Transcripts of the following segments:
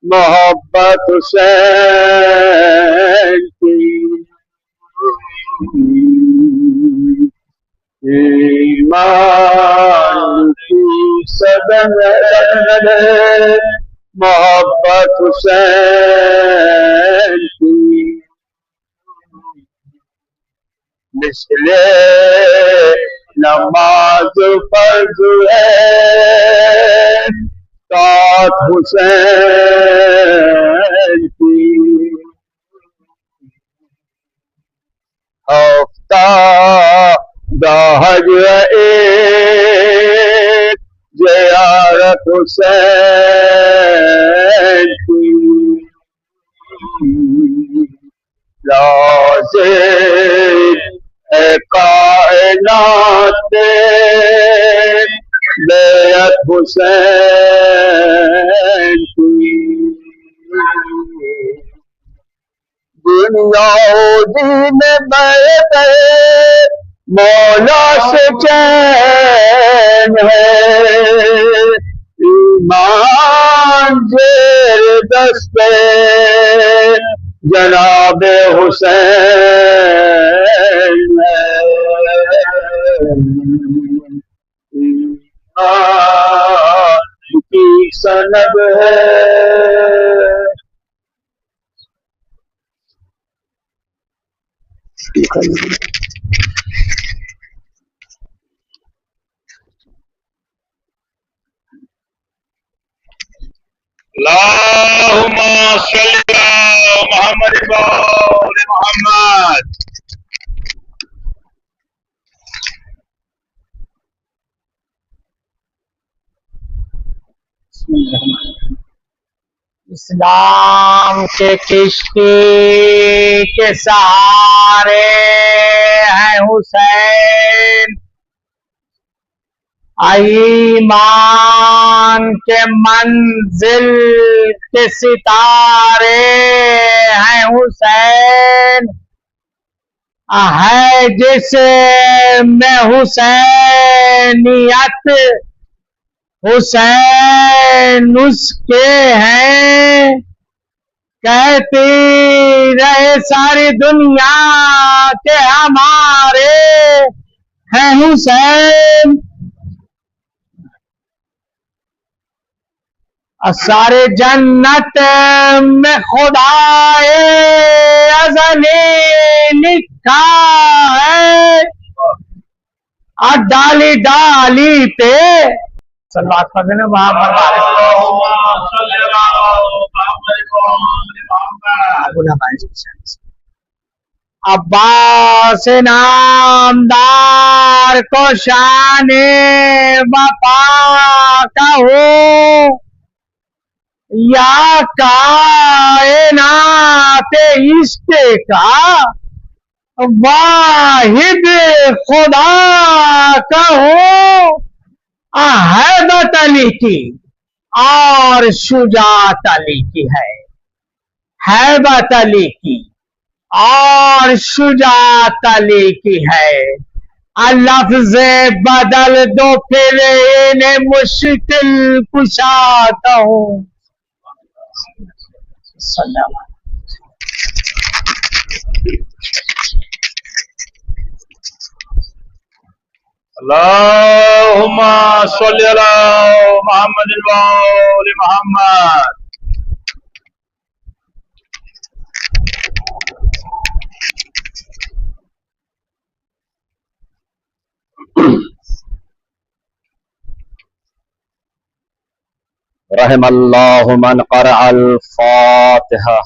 محبت حسین کی ایمان کی صدم محبت حسین کی مثل نماز فرض ہے ساتھ حسین کی ہفتہ حج ایک زیارت حسین کی لازم ہے کائنات بیعت حسین کی دنیا و دین بیعت مولا سے چین ہے ایمان زیر دست جناب حسین ہے ایمان کی سند ہے اللهم صل على محمد وآل محمد. اسلام کے کشتی کے سہارے ہیں حسین، ایمان کے منزل کے ستارے ہیں حسین، ہے جس میں حسینیت حسین اس کے ہیں، کہتی رہے ساری دنیا کے ہمارے ہیں حسین، سارے جنت میں خدائے ازلی لکھا ہے، ڈالی ڈالی پہ صلوات پڑھنے محمد عباس نامدار کو شان وفا کہو یا کائنات عشق کا واحد خدا کہو، ہیبت علی کی اور شجاعت علی کی ہے، ہیبت علی کی اور شجاعت علی کی ہے، لفظ بدل دو پھر انہیں مشکل کشا کہوں. اللهم صل على محمد وآل محمد. رحم اللہ من قرأ الفاتحہ.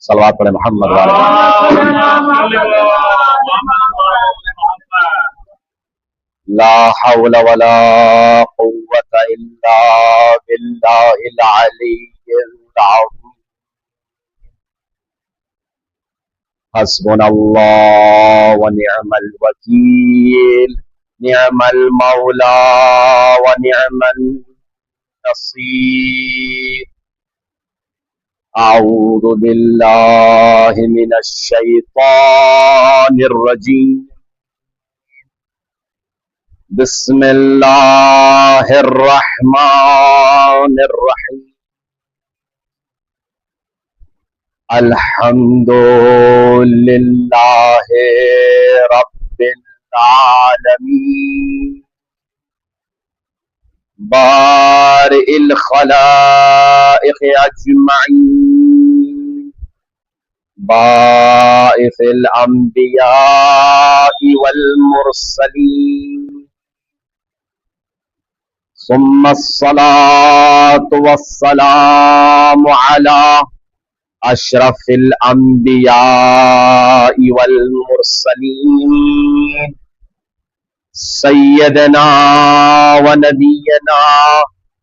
صلوات پڑھے محمد والے. لا حول ولا قوة الا باللہ العلی العظیم. حسبنا اللہ ونعم الوکیل، نعم المولا ونعم النصیر. أعوذ بالله من الشيطان الرجيم. بسم الله الرحمن الرحيم. الحمد لله رب العالمين بارئ الخلائق أجمعين باعث الأنبياء والمرسلين ثم الصلاة والسلام على أشرف الأنبياء والمرسلين سيدنا ونبينا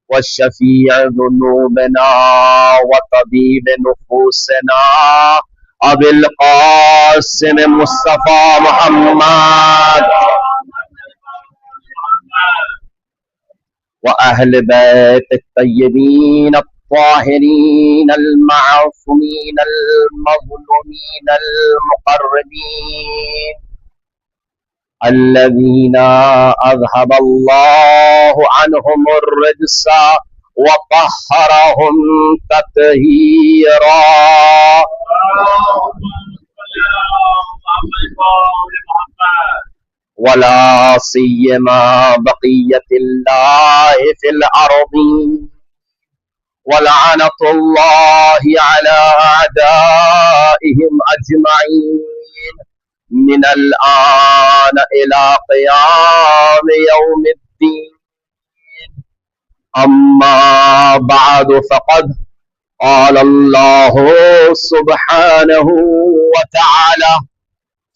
وشفيع ذنوبنا وطبيب نفوسنا أبي القاسم مصطفى محمد وأهل بيت الطيبين الطاهرين المعصومين المظلومين المقربين الذين أذهب الله عنهم الرجس وطهرهم تطهيرا. ولا سيما بقية الله في الأرض ولعنة الله على أعدائهم أجمعين من الآن إلى قيام يوم الدين. أما بعد فقد قال الله سبحانه وتعالى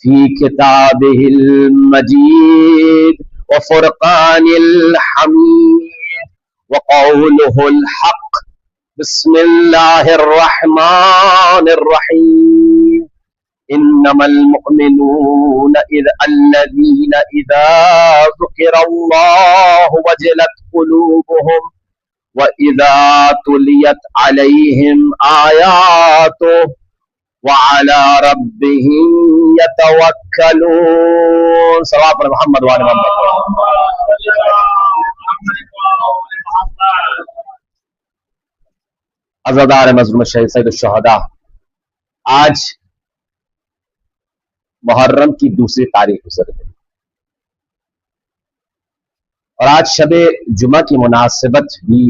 في كتابه المجيد وفرقان الحميد وقوله الحق. بسم الله الرحمن الرحيم. إنما المؤمنون الذين إذا ذكر الله وجلت قلوبهم وإذا تليت عليهم آياته وعلى ربهم يتوكلون. صلوات محمد وعلى محمد. عزادار مظلوم شہید سید الشہداء، آج محرم کی دوسری تاریخ گزر گئی اور آج شب جمعہ کی مناسبت بھی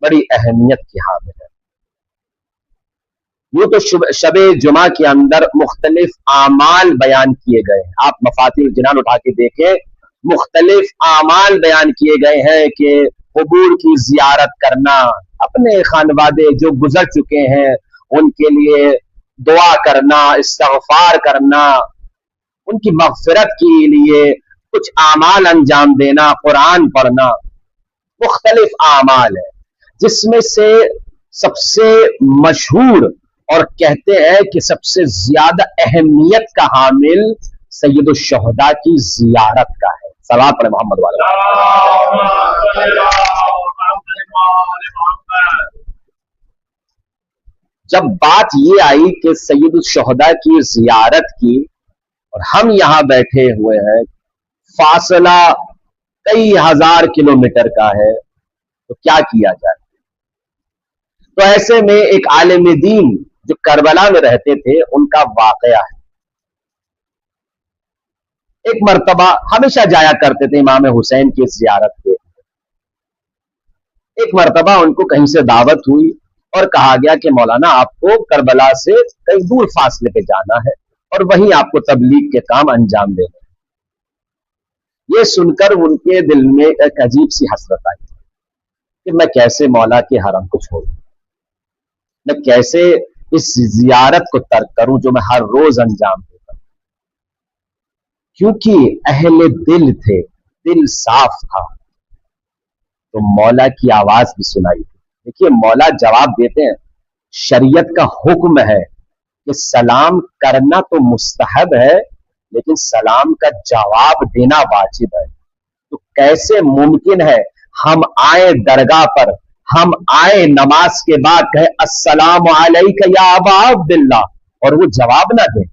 بڑی اہمیت کی حامل ہے. یوں تو شب جمعہ کے اندر مختلف اعمال بیان کیے گئے ہیں. آپ مفاتیح الجنان اٹھا کے دیکھیں، مختلف اعمال بیان کیے گئے ہیں کہ قبور کی زیارت کرنا، اپنے خانوادے جو گزر چکے ہیں ان کے لیے دعا کرنا، استغفار کرنا، ان کی مغفرت کے لیے کچھ اعمال انجام دینا، قرآن پڑھنا، مختلف اعمال ہیں جس میں سے سب سے مشہور اور کہتے ہیں کہ سب سے زیادہ اہمیت کا حامل سید الشہداء کی زیارت کا ہے. صلوات پڑھیں محمد والے. جب بات یہ آئی کہ سید الشہداء کی زیارت کی اور ہم یہاں بیٹھے ہوئے ہیں، فاصلہ کئی ہزار کلومیٹر کا ہے، تو کیا کیا جائے؟ تو ایسے میں ایک عالم دین جو کربلا میں رہتے تھے ان کا واقعہ ہے. ایک مرتبہ ہمیشہ جایا کرتے تھے امام حسین کی زیارت کے. ایک مرتبہ ان کو کہیں سے دعوت ہوئی اور کہا گیا کہ مولانا آپ کو کربلا سے کئی دور فاصلے پہ جانا ہے اور وہیں آپ کو تبلیغ کے کام انجام دینا ہے. یہ سن کر ان کے دل میں ایک عجیب سی حسرت آئی کہ میں کیسے مولا کے حرم کو چھوڑوں، میں کیسے اس زیارت کو ترک کروں جو میں ہر روز انجام دیتا ہوں. کیونکہ اہل دل تھے، دل صاف تھا، تو مولا کی آواز بھی سنائی تھی. دیکھیے مولا جواب دیتے ہیں، شریعت کا حکم ہے کہ سلام کرنا تو مستحب ہے لیکن سلام کا جواب دینا واجب ہے. تو کیسے ممکن ہے ہم آئیں درگاہ پر हम आए नमाज के बाद कहे अस्सलाम अलैका या अबा अब्दुल्लाह, और वो जवाब ना दे,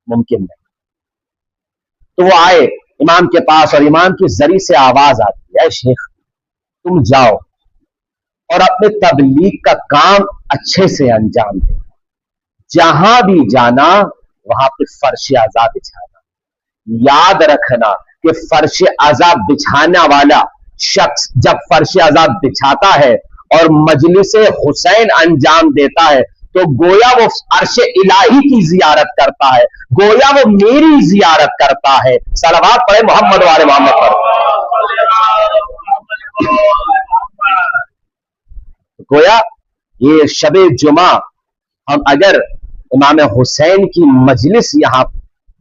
मुमकिन नहीं। तो वो आए इमाम के पास और इमाम की जरी से आवाज आती है, शेख तुम जाओ और अपने तबलीग का काम अच्छे से अंजाम दे, जहां भी जाना वहां पे फर्श अज़ाब बिछाना। याद रखना कि फर्श अज़ाब बिछाने वाला शख्स जब फर्श अज़ाब बिछाता है और मजलिस हुसैन अंजाम देता है तो गोया वो अर्श इलाही की जियारत करता है, गोया वो मेरी जियारत करता है। सलवात पढ़े मोहम्मद वाले मोहम्मद पर। गोया ये शबे जुमा हम अगर इमाम हुसैन की मजलिस यहां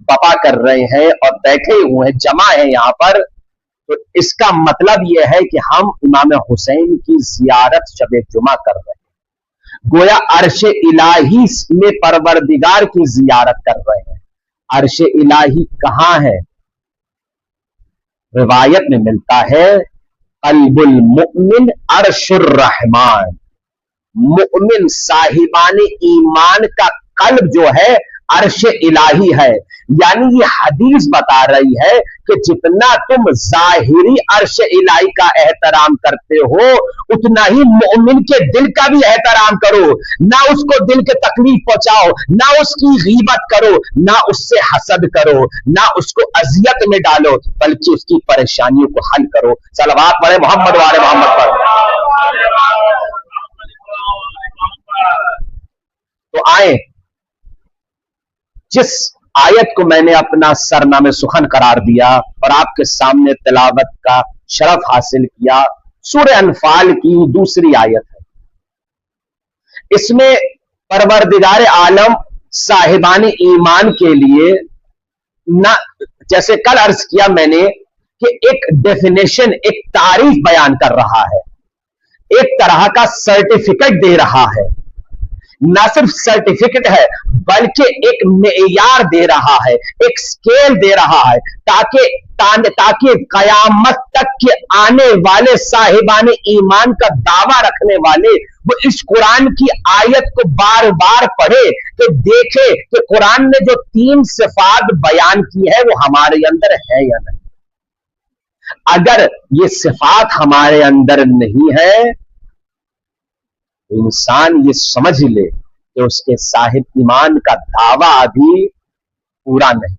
बपा कर रहे हैं और बैठे हुए हैं, जमा है यहां पर, तो इसका मतलब यह है कि हम इमाम हुसैन की जियारत शबे जुमा कर रहे हैं, गोया अर्श इलाही में परवरदिगार की जियारत कर रहे हैं। अर्श इलाही कहां है? रिवायत में मिलता है कल्बुल मुमिन अर्शुर रहमान, मुमिन साहिबान ईमान का कल्ब जो है अर्श इलाही है। यानी ये हदीस बता रही है कि जितना तुम जाहिरी अर्श इलाही का एहतराम करते हो उतना ही मोमिन के दिल का भी एहतराम करो। ना उसको दिल के तकलीफ पहुंचाओ, ना उसकी गीबत करो, ना उससे हसद करो, ना उसको अजियत में डालो, बल्कि उसकी परेशानियों को हल करो। सलवात पढ़े मोहम्मद वाले मोहम्मद पर। तो आए, जिस आयत को मैंने अपना सरनामे सुखन करार दिया और आपके सामने तिलावत का शरफ हासिल किया, सूरह अनफाल की दूसरी आयत है। इसमें परवरदिगार आलम साहिबान ईमान के लिए ना, जैसे कल अर्ज किया मैंने कि एक डेफिनेशन, एक तारीफ बयान कर रहा है, एक तरह का सर्टिफिकेट दे रहा है। ना सिर्फ सर्टिफिकेट है बल्कि एक मेयार दे रहा है, एक स्केल दे रहा है, ताकि कयामत तक के आने वाले साहिबान ईमान का दावा रखने वाले वो इस कुरान की आयत को बार बार पढ़े कि देखे कि कुरान ने जो 3 सिफात बयान की है वो हमारे अंदर है या नहीं। अगर ये सिफात हमारे अंदर नहीं है, इंसान ये समझ ले कि उसके साहिब ईमान का दावा अभी पूरा नहीं।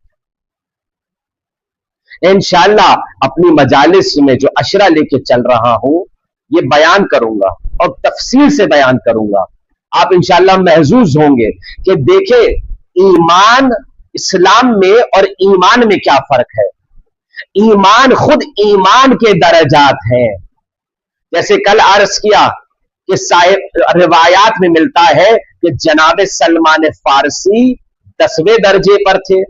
इंशाअल्लाह अपनी मजालिस में जो अशरा लेके चल रहा हूं ये बयान करूंगा और तफसील से बयान करूंगा। आप इंशाअल्लाह महजूज होंगे कि देखे ईमान इस्लाम में और ईमान में क्या फर्क है। ईमान खुद ईमान के दर्जात हैं। जैसे कल अर्ज किया कि साहिब रिवायात में मिलता है कि जनाब सलमान फारसी 10वें दर्जे पर थे,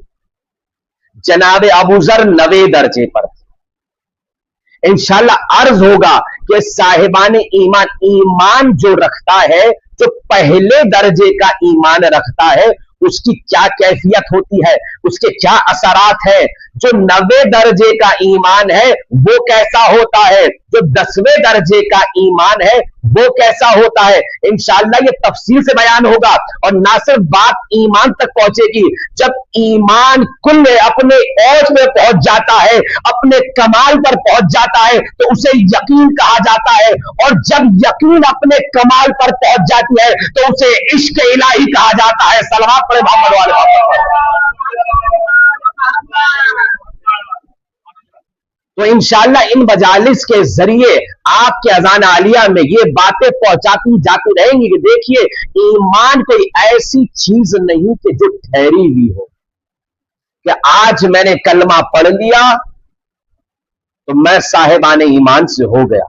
जनाब अबू ज़र 9वें दर्जे पर थे। इंशाअल्लाह अर्ज होगा कि साहिबान ईमान, ईमान जो रखता है, जो पहले दर्जे का ईमान रखता है, उसकी क्या कैफियत होती है, उसके क्या असरात है। जो 9वें दर्जे का ईमान है वो कैसा होता है, जो 10वें दर्जे का ईमान है वो कैसा होता है। इंशाअल्लाह ये तफसील से बयान होगा। और ना सिर्फ बात ईमान तक पहुंचेगी, जब ईमान कुल अपने औज में पहुंच जाता है, अपने कमाल पर पहुंच जाता है, तो उसे यकीन कहा जाता है। और जब यकीन अपने कमाल पर पहुंच जाती है तो उसे इश्क इलाही कहा जाता है। सलवात पढ़े मोहम्मद वाले मोहम्मद। तो इंशाअल्लाह इन मजालिस के जरिए आपके अजान आलिया में ये बातें पहुंचाती जाती रहेंगी कि देखिए ईमान कोई ऐसी चीज नहीं कि जो ठहरी हुई हो कि आज मैंने कलमा पढ़ लिया तो मैं साहिबान ईमान से हो गया,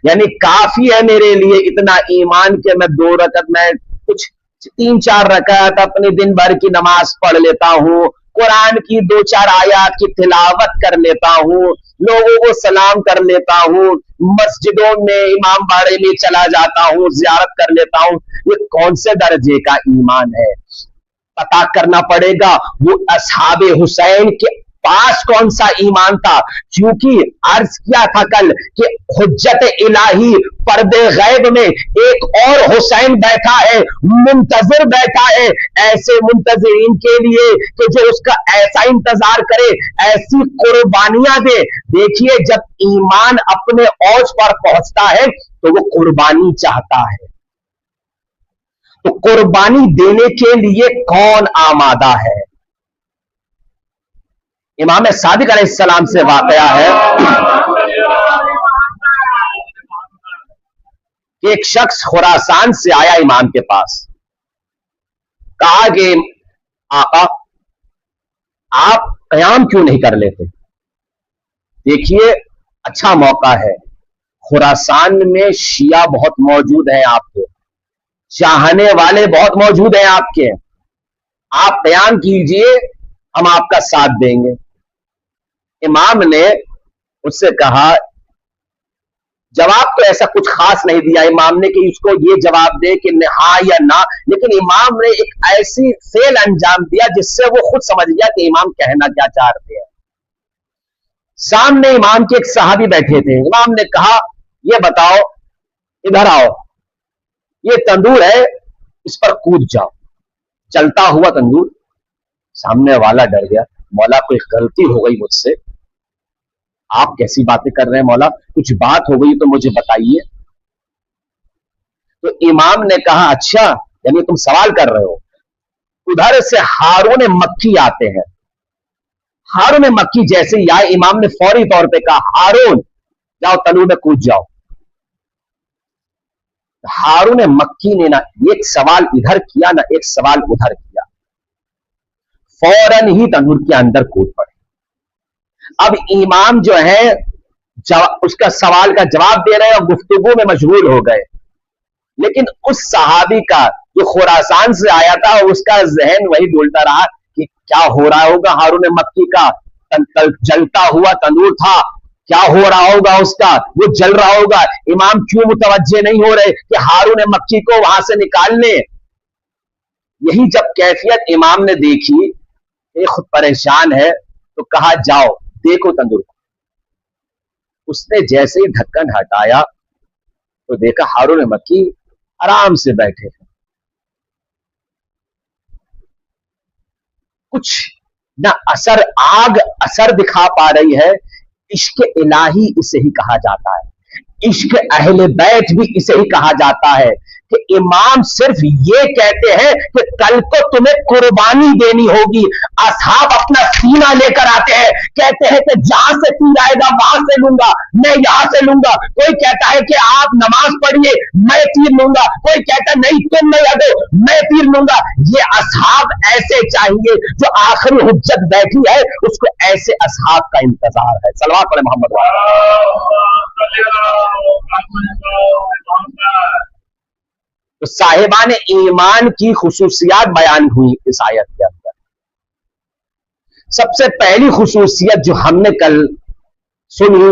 यानी काफी है मेरे लिए इतना ईमान के मैं 2 रकअत, मैं कुछ 3-4 रकअत अपने दिन भर की नमाज पढ़ लेता हूं, कुरान की 2-4 आयत की तिलावत कर लेता हूं, लोगों को सलाम कर लेता हूं, मस्जिदों में इमाम बाड़े में चला जाता हूं, जियारत कर लेता हूं। ये कौन से दर्जे का ईमान है? पता करना पड़ेगा। वो असहाबे हुसैन के पास कौन सा ईमान था, क्योंकि अर्ज किया था कल कि हुज्जत इलाही पर्दे गैब में एक और हुसैन बैठा है, मुंतजर बैठा है, ऐसे मुंतजरीन के लिए कि जो उसका ऐसा इंतजार करे, ऐसी कुर्बानियां दे। देखिए, जब ईमान अपने औज पर पहुंचता है तो वो कुर्बानी चाहता है, तो कुर्बानी देने के लिए कौन आमादा है? इमाम सादिक अलैहिस्सलाम से वाकया है कि एक शख्स खुरासान से आया इमाम के पास, कहा कि आका आप क़याम क्यों नहीं कर लेते? देखिए, अच्छा मौका है, खुरासान में शिया बहुत मौजूद हैं, आपके चाहने वाले बहुत मौजूद हैं आपके, आप क़याम कीजिए, हम आपका साथ देंगे। इमाम ने उससे कहा, जवाब तो ऐसा कुछ खास नहीं दिया इमाम ने कि इसको ये जवाब दे कि हाँ या ना, लेकिन इमाम ने एक ऐसी फेल अंजाम दिया जिससे वो खुद समझ गया कि इमाम कहना क्या चाहते हैं। सामने इमाम के एक सहाबी बैठे थे, इमाम ने कहा, ये बताओ, इधर आओ, ये तंदूर है, इस पर कूद जाओ। चलता हुआ तंदूर, सामने वाला डर गया, मौला कोई गलती हो गई मुझसे। आप कैसी बातें कर रहे हैं मौला, कुछ बात हो गई तो मुझे बताइए। तो इमाम ने कहा, अच्छा यानी तुम सवाल कर रहे हो। उधर से हारून मक्की आते हैं, हारून मक्की जैसे ही आए, इमाम ने फौरी तौर पे कहा, हारून जाओ तंदूर में कूद जाओ। हारून मक्की ने ना एक सवाल इधर किया ना एक सवाल उधर किया, फौरन ही तंदूर के अंदर कूद पड़े। अब इमाम जो है उसका सवाल का जवाब दे रहे हैं और गुफ्तगू में मशगूल हो गए, लेकिन उस सहाबी का जो खुरासान से आया था उसका जहन वही डोलता रहा कि क्या हो रहा होगा हारून मक्की का, जलता हुआ तंदूर था, क्या हो रहा होगा उसका, वो जल रहा होगा। इमाम क्यों मुतवज्जे नहीं हो रहे कि हारून मक्की को वहां से निकालने। यही जब कैफियत इमाम ने देखी, ये खुद परेशान है, तो कहा जाओ देखो तंदूर को। उसने जैसे ही ढक्कन हटाया तो देखा हारून मक्की आराम से बैठे हैं, कुछ ना असर, आग असर दिखा पा रही है। इश्क इलाही इसे ही कहा जाता है, इश्क अहले बैत भी इसे ही कहा जाता है कि इमाम सिर्फ ये कहते हैं कि कल को तुम्हें कुर्बानी देनी होगी। असहाब अपना सीना लेकर आते हैं, कहते हैं कि जहां से तीर आएगा वहां से लूंगा, मैं यहां से लूंगा। कोई कहता है कि आप नमाज पढ़िए, मैं तीर लूंगा। कोई कहता है नहीं तुम नहीं लगे, मैं तीर लूंगा। ये असहाब ऐसे चाहिए, जो आखिरी हुज्जत बैठी है उसको ऐसे असहाब का इंतजार है। सल्लल्लाहु अलैहि मोहम्मद तो साहिबान ईमान की खुसूसियात बयान हुई इस आयत के अंदर। सबसे पहली खुसूसियत जो हमने कल सुनी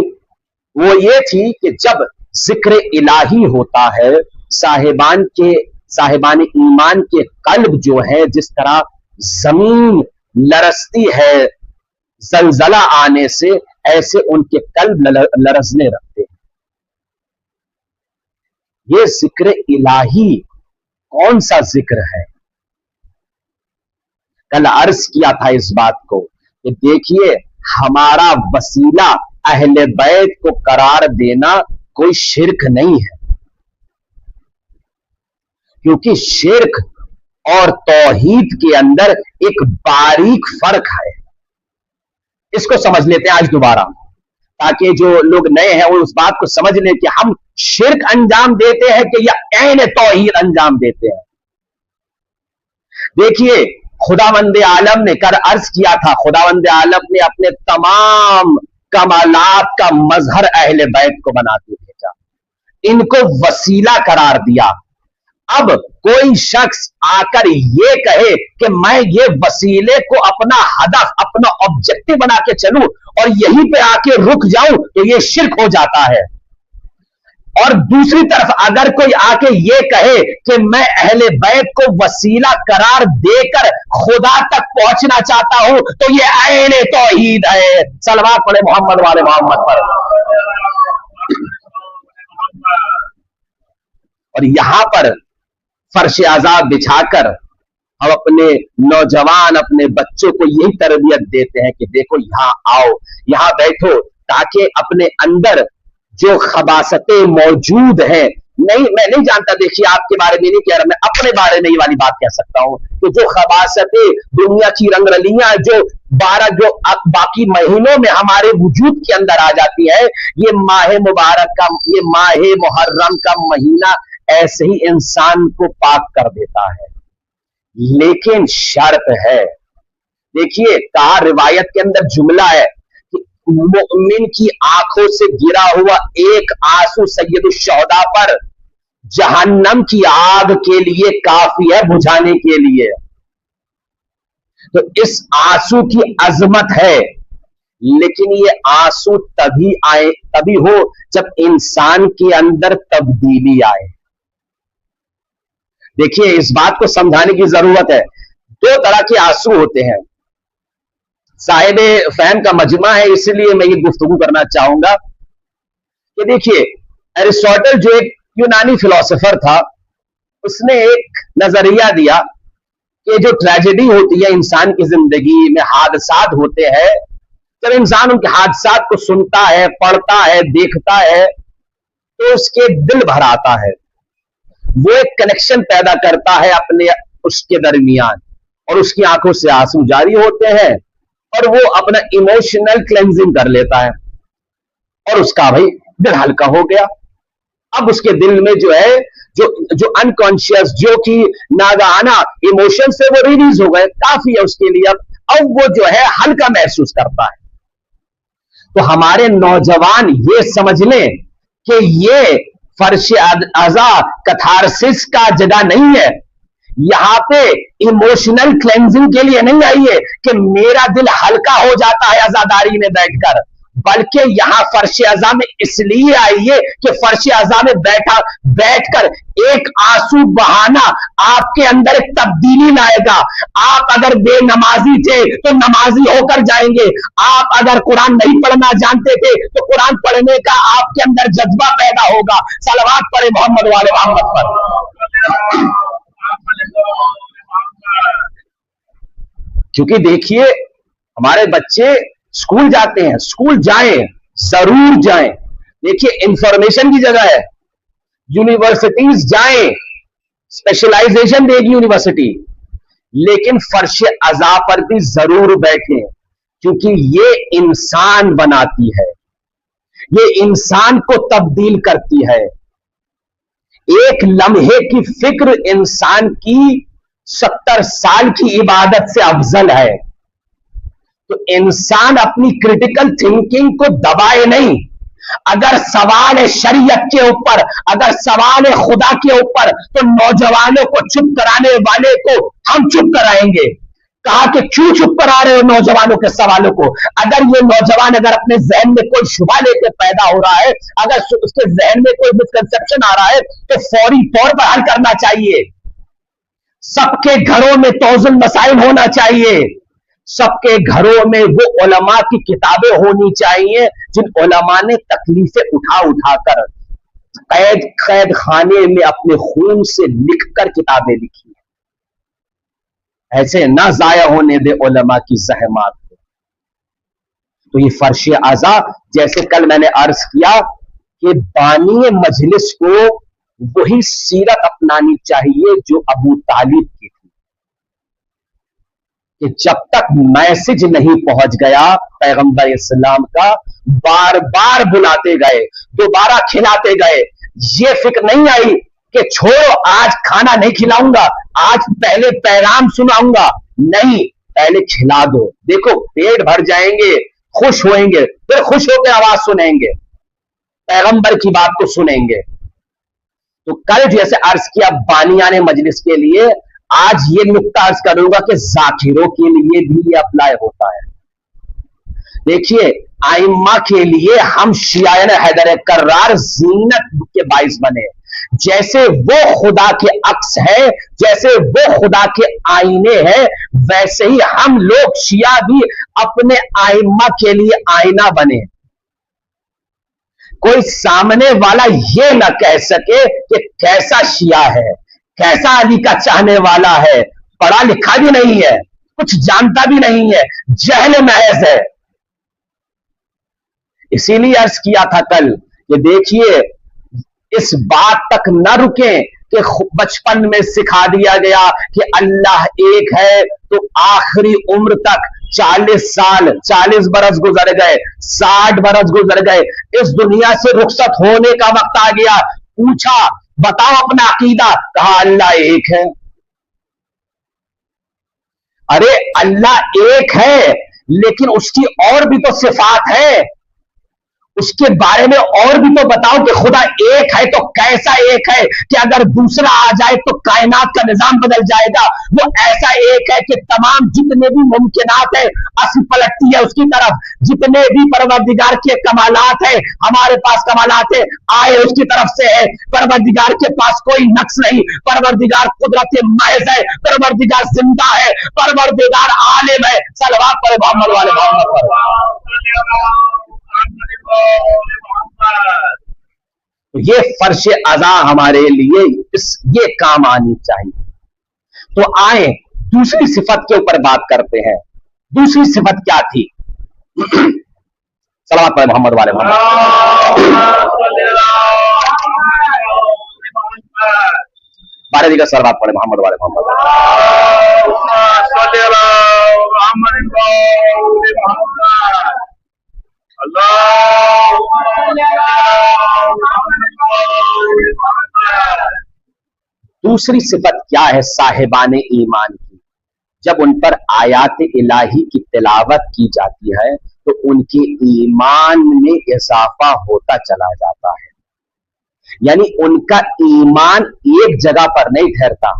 वो ये थी कि जब जिक्र इलाही होता है, साहिबान ईमान के कल्ब जो है, जिस तरह जमीन लरसती है जलजला आने से, ऐसे उनके कल्ब लरसने लगते हैं। ये जिक्र इलाही कौन सा जिक्र है? कल अर्ज किया था इस बात को कि देखिए, हमारा वसीला अहले बैत को करार देना कोई शिर्क नहीं है, क्योंकि शिर्क और तौहीद के अंदर एक बारीक फर्क है। इसको समझ लेते हैं आज दोबारा, ताकि जो लोग नए हैं वो उस बात को समझ लें कि हम शिर्क अंजाम देते हैं कि या ऐन तौहीद अंजाम देते हैं। देखिए, खुदावंद आलम ने कर अर्ज किया था, खुदावंद आलम ने अपने तमाम कमालात का मजहर अहले बैत को बना के भेजा, इनको वसीला करार दिया। अब कोई शख्स आकर ये कहे कि मैं ये वसीले को अपना हदफ, अपना ऑब्जेक्टिव बना के चलूं और यहीं पे आके रुक जाऊं, तो ये शिर्क हो जाता है। اور دوسری طرف اگر کوئی آ کے یہ کہے کہ میں اہل بیت کو وسیلہ قرار دے کر خدا تک پہنچنا چاہتا ہوں تو یہ عین توحید ہے. صلوات پڑھے محمد والے محمد پر. اور یہاں پر فرش عذاب بچھا کر ہم اپنے نوجوان اپنے بچوں کو یہی تربیت دیتے ہیں کہ دیکھو یہاں آؤ, یہاں بیٹھو, تاکہ اپنے اندر جو خباثتیں موجود ہیں, نہیں میں نہیں جانتا, دیکھیے آپ کے بارے میں نہیں کہہ رہا, میں اپنے بارے میں یہ والی بات کہہ سکتا ہوں کہ جو خباثتیں دنیا کی رنگ رلیاں جو باقی مہینوں میں ہمارے وجود کے اندر آ جاتی ہے, یہ ماہ مبارک کا, یہ ماہ محرم کا مہینہ ایسے ہی انسان کو پاک کر دیتا ہے. لیکن شرط ہے, دیکھیے کہا روایت کے اندر جملہ ہے کہ مؤمن کی آنکھوں سے گرا ہوا ایک آنسو سید الشہداء پر جہنم کی آگ کے لیے کافی ہے بجھانے کے لیے. تو اس آنسو کی عظمت ہے, لیکن یہ آنسو تبھی ہو جب انسان کے اندر تبدیلی آئے. دیکھیے اس بات کو سمجھانے کی ضرورت ہے. دو طرح کے آنسو ہوتے ہیں. صاحب فہم کا مجمع ہے, اس لیے میں یہ گفتگو کرنا چاہوں گا کہ دیکھیے ایرسٹاٹل جو ایک یونانی فلسفر تھا, اس نے ایک نظریہ دیا کہ جو ٹریجڈی ہوتی ہے انسان کی زندگی میں, حادثات ہوتے ہیں, جب انسان ان کے حادثات کو سنتا ہے, پڑھتا ہے, دیکھتا ہے تو اس کے دل بھر آتا ہے. وہ ایک کنیکشن پیدا کرتا ہے اپنے اس کے درمیان, اور اس کی آنکھوں سے آنسو جاری ہوتے ہیں, اور وہ اپنا ایموشنل کلینزنگ کر لیتا ہے, اور اس کا بھائی دل ہلکا ہو گیا. اب اس کے دل میں جو ہے جو انکانشیس, جو کہ ناگہانہ ایموشن سے وہ ریلیز ہو گئے, کافی ہے اس کے لیے. اب وہ جو ہے ہلکا محسوس کرتا ہے. تو ہمارے نوجوان یہ سمجھ لیں کہ یہ فرش عزا کتھارسس کا جگہ نہیں ہے. یہاں پہ ایموشنل کلینزنگ کے لیے نہیں آئیے کہ میرا دل ہلکا ہو جاتا ہے عزاداری میں بیٹھ کر, بلکہ یہاں فرش عزا میں اس لیے آئیے کہ فرش عزا میں بیٹھ کر ایک آنسو بہانا آپ کے اندر ایک تبدیلی لائے گا. آپ اگر بے نمازی تھے تو نمازی ہو کر جائیں گے. آپ اگر قرآن نہیں پڑھنا جانتے تھے تو قرآن پڑھنے کا آپ کے اندر جذبہ پیدا ہوگا. صلوات پڑھے محمد والے محمد پر. کیونکہ دیکھیے ہمارے بچے اسکول جاتے ہیں, اسکول جائیں, ضرور جائیں. دیکھیے انفارمیشن کی جگہ ہے, یونیورسٹیز جائیں, اسپیشلائزیشن دے گی یونیورسٹی, لیکن فرش عزا پر بھی ضرور بیٹھیں, کیونکہ یہ انسان بناتی ہے, یہ انسان کو تبدیل کرتی ہے. ایک لمحے کی فکر انسان کی 70 سال کی عبادت سے افضل ہے. تو انسان اپنی کریٹیکل تھنکنگ کو دبائے نہیں. اگر سوال ہے شریعت کے اوپر, اگر سوال ہے خدا کے اوپر, تو نوجوانوں کو چپ کرانے والے کو ہم چپ کرائیں گے. کہا کہ کیوں چپ کرا رہے ہو نوجوانوں کے سوالوں کو؟ اگر یہ نوجوان اگر اپنے ذہن میں کوئی شبہ لے کے پیدا ہو رہا ہے, اگر اس کے ذہن میں کوئی مسکنسپشن آ رہا ہے, تو فوری طور پر حل کرنا چاہیے. سب کے گھروں میں توزن مسائل ہونا چاہیے. سب کے گھروں میں وہ علماء کی کتابیں ہونی چاہیے جن علماء نے تکلیفیں اٹھا کر قید خانے میں اپنے خون سے لکھ کر کتابیں لکھی. ایسے نہ ضائع ہونے دے علماء کی زحمات کو. تو یہ فرش عزا, جیسے کل میں نے عرض کیا کہ بانی مجلس کو وہی سیرت اپنانی چاہیے جو ابو طالب کی تھی, کہ جب تک میسج نہیں پہنچ گیا پیغمبر اسلام کا, بار بار بلاتے گئے, دوبارہ کھلاتے گئے. یہ فکر نہیں آئی کہ چھوڑو آج کھانا نہیں کھلاؤں گا, آج پہلے پیغام سناؤں گا. نہیں, پہلے کھلا دو, دیکھو پیٹ بھر جائیں گے, خوش ہوئیں گے, پھر خوش ہو کے آواز سنیں گے, پیغمبر کی بات کو سنیں گے. تو کل جیسے عرض کیا بانیان مجلس کے لیے, آج یہ نقطہ عرض کروں گا کہ ذاکروں کے لیے بھی یہ اپلائی ہوتا ہے. देखिए, आइम्मा के लिए हम शियान हैदर कर्रार जीनत के बाइस बने। जैसे वो खुदा के अक्स है, जैसे वो खुदा के आईने हैं, वैसे ही हम लोग शिया भी अपने आइम्मा के लिए आईना बने। कोई सामने वाला ये न कह सके कि कैसा शिया है, कैसा अली का चाहने वाला है, पढ़ा लिखा भी नहीं है, कुछ जानता भी नहीं है, जहल महज है। इसीलिए अर्ज किया था कल कि देखिए, इस बात तक न रुके कि बचपन में सिखा दिया गया कि अल्लाह एक है, तो आखिरी उम्र तक 40 साल, 40 बरस गुजर गए, 60 बरस गुजर गए, इस दुनिया से रुखसत होने का वक्त आ गया। पूछा, बताओ अपना अकीदा, कहा अल्लाह एक है। अरे अल्लाह एक है, लेकिन उसकी और भी तो सिफात है, उसके बारे में और भी तो बताओ कि खुदा एक है तो कैसा एक है कि अगर दूसरा आ जाए तो कायनात का निजाम बदल जाएगा। वो ऐसा एक है कि तमाम जितने भी मुमकिनात है असली पलटती है उसकी तरफ, जितने भी परवरदिगार के कमालात है, हमारे पास कमालात है, आए उसकी तरफ से है। परवरदिगार के पास कोई नक्स नहीं, परवरदिगार कुदरत महज है, परवरदिगार जिंदा है, परवरदिगार आलिम है। सलवात पढ़े मोहम्मद वाले मोहम्मद पर। तो ये फर्श अज़ा हमारे लिए ये काम आनी चाहिए। तो आए दूसरी सिफत के ऊपर बात करते हैं। दूसरी सिफत क्या थी? सलावत पढ़े मोहम्मद वाले मोहम्मद। बारह जी का सलावत पढ़े मोहम्मद वाले मोहम्मद। दूसरी सिफत क्या है साहिबान ईमान की? जब उन पर आयात इलाही की तिलावत की जाती है तो उनके ईमान में इजाफा होता चला जाता है। यानी उनका ईमान एक जगह पर नहीं ठहरता।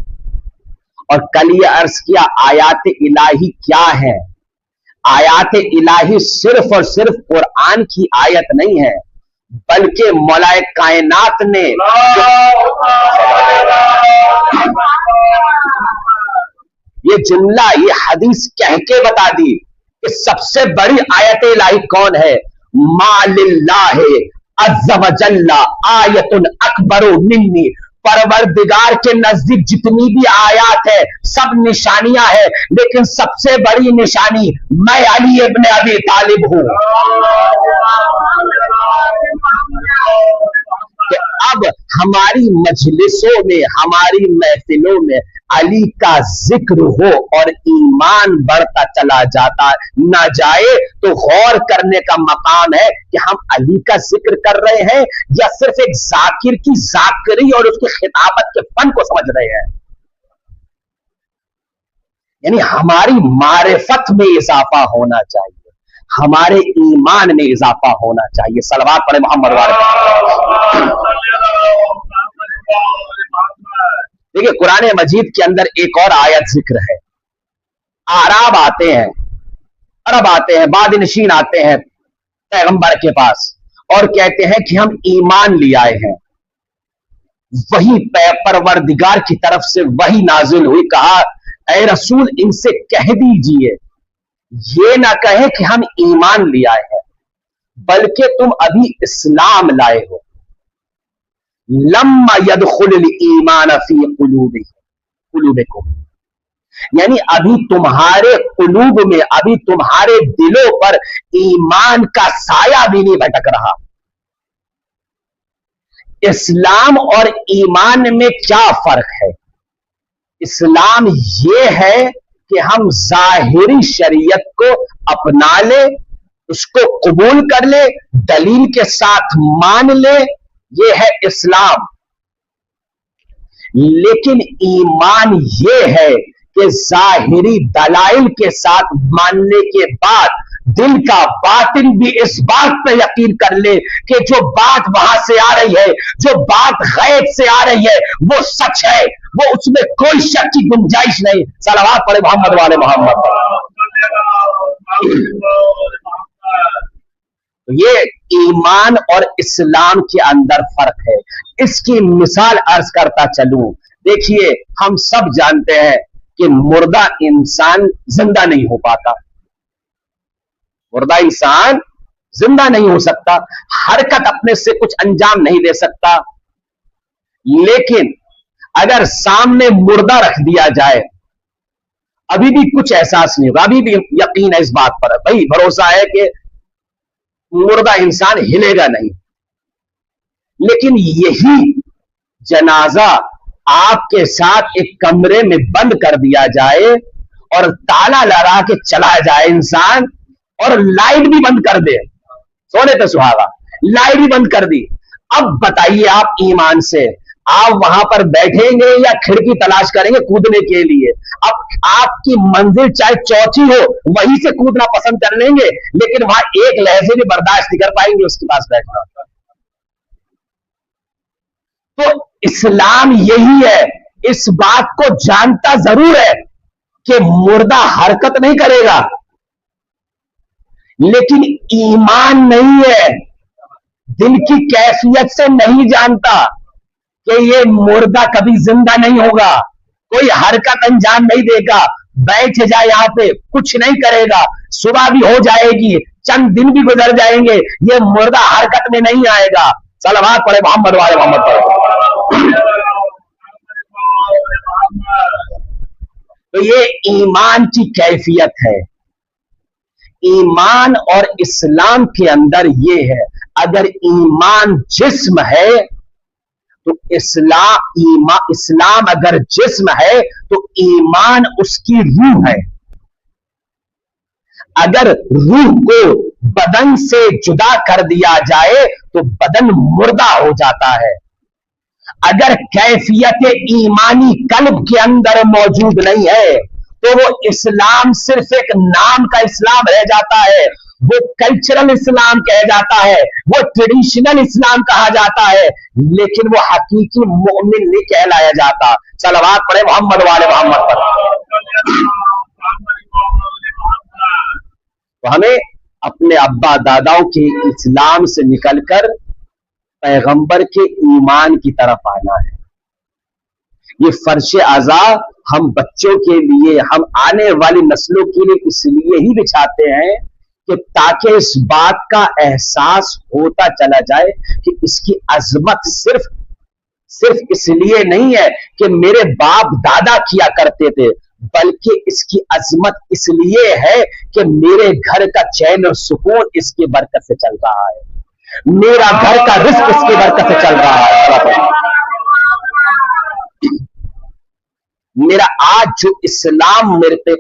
और कल ये अर्ज किया, आयात इलाही क्या है? आयात इलाही सिर्फ और सिर्फ कुरान की आयत नहीं है, बल्कि मौलाए कायनात ने ये जुमला, ये हदीस कह के बता दी कि सबसे बड़ी आयत इलाही कौन है? मालिल्लाहि अज़्ज़ व जल्ला आयतुन अकबरु मिन्नी। परवरदिगार के नजदीक जितनी भी आयात है सब निशानियां हैं, लेकिन सबसे बड़ी निशानी मैं अली इब्न अबी तालिब हूं। कि अब हमारी मजलिसों में, हमारी महफिलों में अली का जिक्र हो और ईमान बढ़ता चला जाता ना जाए तो गौर करने का मकाम है कि हम अली का जिक्र कर रहे हैं या सिर्फ एक जाकिर की जाकिरी और उसकी खिताबत के फन को समझ रहे हैं। यानी हमारी मारिफत में इजाफा होना चाहिए, हमारे ईमान में इजाफा होना चाहिए। सलवात पढ़े मोहम्मद वाले। देखिए, कुरान मजीद के अंदर एक और आयत जिक्र है। आराब आते हैं, अरब आते हैं, बादनशीन आते हैं पैगंबर के पास और कहते हैं कि हम ईमान ले आए हैं। वही परवरदिगार की तरफ से वही नाजिल हुई। कहा, ऐ रसूल, इनसे कह दीजिए ये ना कहे कि हम ईमान ले आए हैं, बल्कि तुम अभी इस्लाम लाए हो। लम्मा यदखुल ईमान फी कुलूबिकुम, यानी अभी तुम्हारे कुलूब में, अभी तुम्हारे दिलों पर ईमान का साया भी नहीं भटक रहा। इस्लाम और ईमान में क्या फर्क है? इस्लाम ये है कि हम जाहिरी शरीयत को अपना ले, उसको कबूल कर ले, दलील के साथ मान ले, ये है इस्लाम। लेकिन ईमान ये है कि जाहिरी दलाइल के साथ मानने के बाद दिल का बातिन भी इस बात पे यकीन कर ले कि जो बात वहां से आ रही है, जो बात गैब से आ रही है, वो सच है, वो उसमें कोई शक की गुंजाइश नहीं। सलवात पढ़े मोहम्मद वाले मोहम्मद। तो ये ईमान और इस्लाम के अंदर फर्क है। इसकी मिसाल अर्ज करता चलूं। देखिए, हम सब जानते हैं कि मुर्दा इंसान जिंदा नहीं हो पाता, मुर्दा इंसान जिंदा नहीं हो सकता, हरकत अपने से कुछ अंजाम नहीं दे सकता। लेकिन अगर सामने मुर्दा रख दिया जाए, अभी भी कुछ एहसास नहीं होगा, अभी भी यकीन है इस बात पर, भाई भरोसा है कि मुर्दा इंसान हिलेगा नहीं। लेकिन यही जनाजा आपके साथ एक कमरे में बंद कर दिया जाए और ताला लगा के चला जाए इंसान, और लाइट भी बंद कर दे, सोने पे सुहागा, लाइट भी बंद कर दी। अब बताइए आप ईमान से, आप वहां पर बैठेंगे या खिड़की तलाश करेंगे कूदने के लिए? अब आपकी मंजिल चाहे चौथी हो, वहीं से कूदना पसंद कर लेंगे, लेकिन वहां एक लहजे भी बर्दाश्त नहीं कर पाएंगे उसके पास बैठना। तो इस्लाम यही है, इस बात को जानता जरूर है कि मुर्दा हरकत नहीं करेगा, लेकिन ईमान नहीं है, दिल की कैफियत से नहीं जानता कि ये मुर्दा कभी जिंदा नहीं होगा, कोई हरकत अंजाम नहीं देगा, बैठ जाए यहां पे कुछ नहीं करेगा, सुबह भी हो जाएगी, चंद दिन भी गुजर जाएंगे, ये मुर्दा हरकत में नहीं आएगा। सलवात पढ़े मोहम्मद वाले मोहम्मद पढ़े। तो ये ईमान की कैफियत है। ईमान और इस्लाम के अंदर ये है, अगर ईमान जिस्म है तो इस्लाम अगर जिस्म है तो ईमान उसकी रूह है। अगर रूह को बदन से जुदा कर दिया जाए तो बदन मुर्दा हो जाता है। अगर कैफियत ईमानी कल्ब के अंदर मौजूद नहीं है तो वो इस्लाम सिर्फ एक नाम का इस्लाम रह जाता है, वो कल्चरल इस्लाम कह जाता है, वो ट्रेडिशनल इस्लाम कहा जाता है, लेकिन वो हकीकी मोमिन नहीं कहलाया जाता। सलवात पढ़े मोहम्मद वाले मोहम्मद पर। तो हमें अपने अब्बा दादाओं के इस्लाम से निकलकर पैगंबर के ईमान की तरफ आना है। ये फर्श अज़ा हम बच्चों के लिए, हम आने वाली नस्लों के लिए इसलिए ही बिछाते हैं कि ताकि इस बात का एहसास होता चला जाए कि इसकी अजमत सिर्फ इसलिए नहीं है कि मेरे बाप दादा किया करते थे, बल्कि इसकी अजमत इसलिए है कि मेरे घर का चैन और सुकून इसकी बरकत से चल रहा है, मेरा घर का रिस्क इसकी बरकत से चल रहा है। मेरा आज जो इस्लाम मेरे पे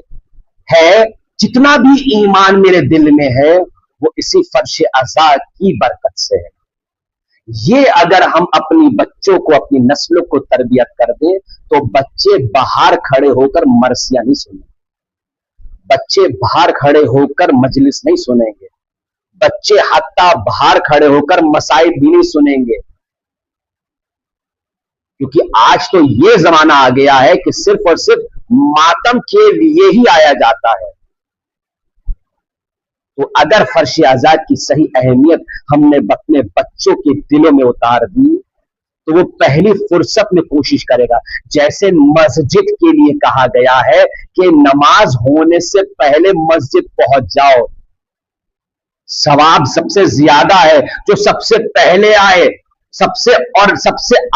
है, जितना भी ईमान मेरे दिल में है, वो इसी फर्श अज़ा की बरकत से है। ये अगर हम अपनी बच्चों को, अपनी नस्लों को तरबियत कर दें तो बच्चे बाहर खड़े होकर मरसिया नहीं सुनेंगे, बच्चे बाहर खड़े होकर मजलिस नहीं सुनेंगे, बच्चे हत्ता बाहर खड़े होकर मसाइब भी नहीं सुनेंगे, क्योंकि आज तो ये जमाना आ गया है कि सिर्फ और सिर्फ मातम के लिए ही आया जाता है। तो अगर फर्श आजाद की सही अहमियत हमने अपने बच्चों के दिलों में उतार दी तो वो पहली फुर्सत में कोशिश करेगा, जैसे मस्जिद के लिए कहा गया है कि नमाज होने से पहले मस्जिद पहुंच जाओ, सवाब सबसे ज्यादा है जो सबसे पहले आए, सबसे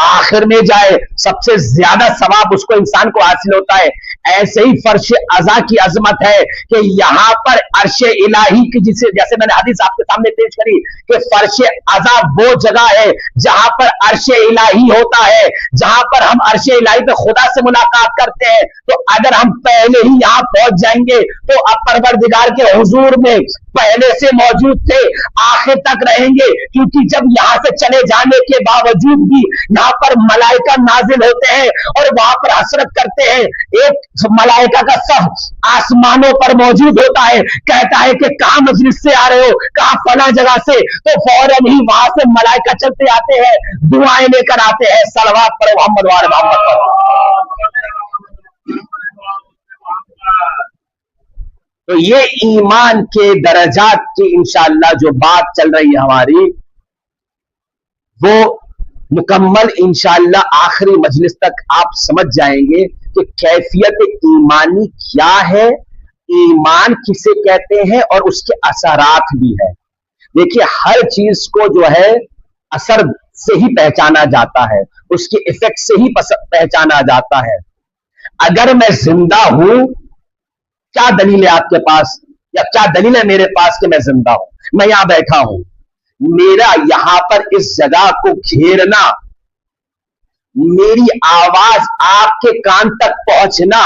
आखिर में जाए, सबसे ज्यादा सवाब उसको इंसान को हासिल होता है। ऐसे ही फर्श अज़ा की अजमत है कि यहां पर अर्शे इलाही की, जिसे जैसे मैंने हदीस आपके सामने पेश करी कि फर्श अज़ा वो जगह है जहां पर अर्शे इलाही होता है, जहां पर हम अर्शे इलाही पे खुदा से मुलाकात करते हैं। तो अगर हम पहले ही यहां पहुंच जाएंगे तो अब परवरदिगार के हुजूर में पहले से मौजूद थे, आखिर तक रहेंगे, क्योंकि जब यहां से चले जाने के बावजूद भी यहाँ पर मलाइका नाजिल होते हैं और वहां पर हसरत करते हैं। एक मलाइका का सफ आसमानों पर मौजूद होता है, कहता है कि कहां मजलिस से आ रहे हो, कहां फला जगह से, तो फौरन ही वहां से मलाइका चलते आते हैं, दुआएं लेकर आते हैं। सलवात पढ़ो मोहम्मद वाले मोहम्मद पर। तो ये ईमान के दर्जात की इंशाअल्लाह जो बात चल रही है हमारी, वो मुकम्मल इंशाअल्लाह आखिरी मजलिस तक आप समझ जाएंगे कि कैफियत ईमानी क्या है, ईमान किसे कहते हैं और उसके असरात भी है। देखिए, हर चीज को जो है असर से ही पहचाना जाता है, उसके इफेक्ट से ही पहचाना जाता है। अगर मैं जिंदा हूं, क्या दलील है आपके पास या क्या दलील है मेरे पास कि मैं जिंदा हूं? मैं यहां बैठा हूं, मेरा यहां पर इस जगह को घेरना, मेरी आवाज आपके कान तक पहुंचना,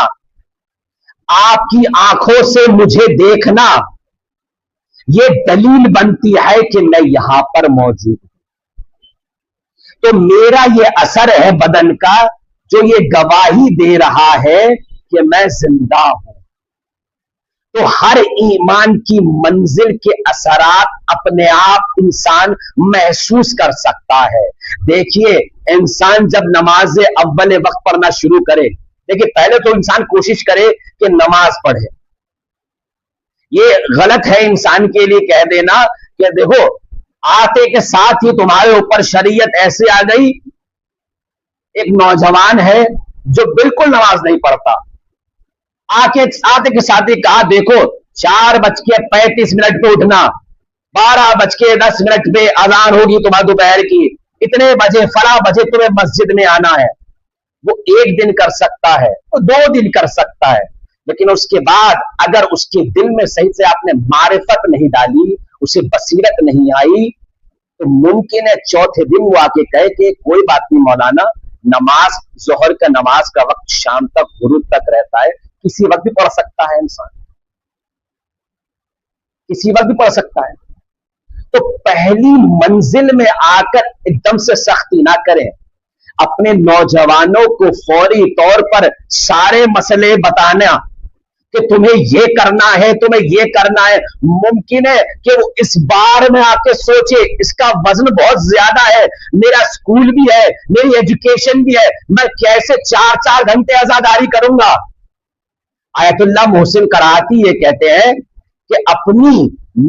आपकी आंखों से मुझे देखना, ये दलील बनती है कि मैं यहां पर मौजूद हूं। तो मेरा ये असर है बदन का जो ये गवाही दे रहा है कि मैं जिंदा हूं। तो हर ईमान की मंजिल के असरात अपने आप इंसान महसूस कर सकता है। देखिए, इंसान जब नमाज अव्वल वक्त पढ़ना शुरू करे, देखिए पहले तो इंसान कोशिश करे कि नमाज पढ़े। ये गलत है इंसान के लिए कह देना कि देखो आते के साथ ही तुम्हारे ऊपर शरीयत ऐसे आ गई। एक नौजवान है जो बिल्कुल नमाज नहीं पढ़ता, आते के साथ ही कहा देखो 4:35 पे उठना, 12:10 पे अजान होगी तुम्हारे दोपहर की, इतने बजे फला बजे तुम्हें मस्जिद में आना है। वो एक दिन कर सकता है, वो 2 दिन कर सकता है, लेकिन उसके बाद अगर उसके दिल में सही से आपने मारिफत नहीं डाली, उसे बसीरत नहीं आई, तो मुमकिन है चौथे दिन वो आके कहे कि कोई बात नहीं मौलाना, नमाज जोहर का नमाज का वक्त शाम तक गुरूब तक रहता है, किसी वक्त भी पढ़ सकता है इंसान, किसी वक्त भी पढ़ सकता है। तो पहली मंजिल में आकर एकदम से सख्ती ना करें, अपने नौजवानों को फौरी तौर पर सारे मसले बताना कि तुम्हें ये करना है, तुम्हें ये करना है। मुमकिन है कि वो इस बार में आके सोचे इसका वजन बहुत ज्यादा है, मेरा स्कूल भी है, मेरी एजुकेशन भी है, मैं कैसे 4-4 घंटे अज़ादारी करूंगा। आयतुल्लाह मोहसिन कराती ये कहते हैं कि अपनी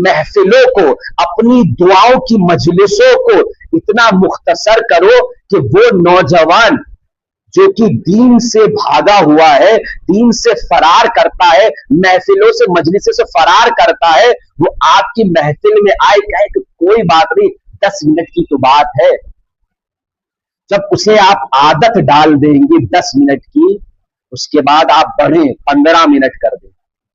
महफिलों को, अपनी दुआओं की मजलिसों को इतना मुख्तसर करो कि वो नौजवान जो कि दीन से भागा हुआ है, दीन से फरार करता है, महफिलों से मजलिसों से फरार करता है, वो आपकी महफिल में आए कहे कि कोई बात नहीं 10 मिनट की तो बात है। जब उसे आप आदत डाल देंगे 10 मिनट की, उसके बाद आप बढ़े 15 मिनट कर दें,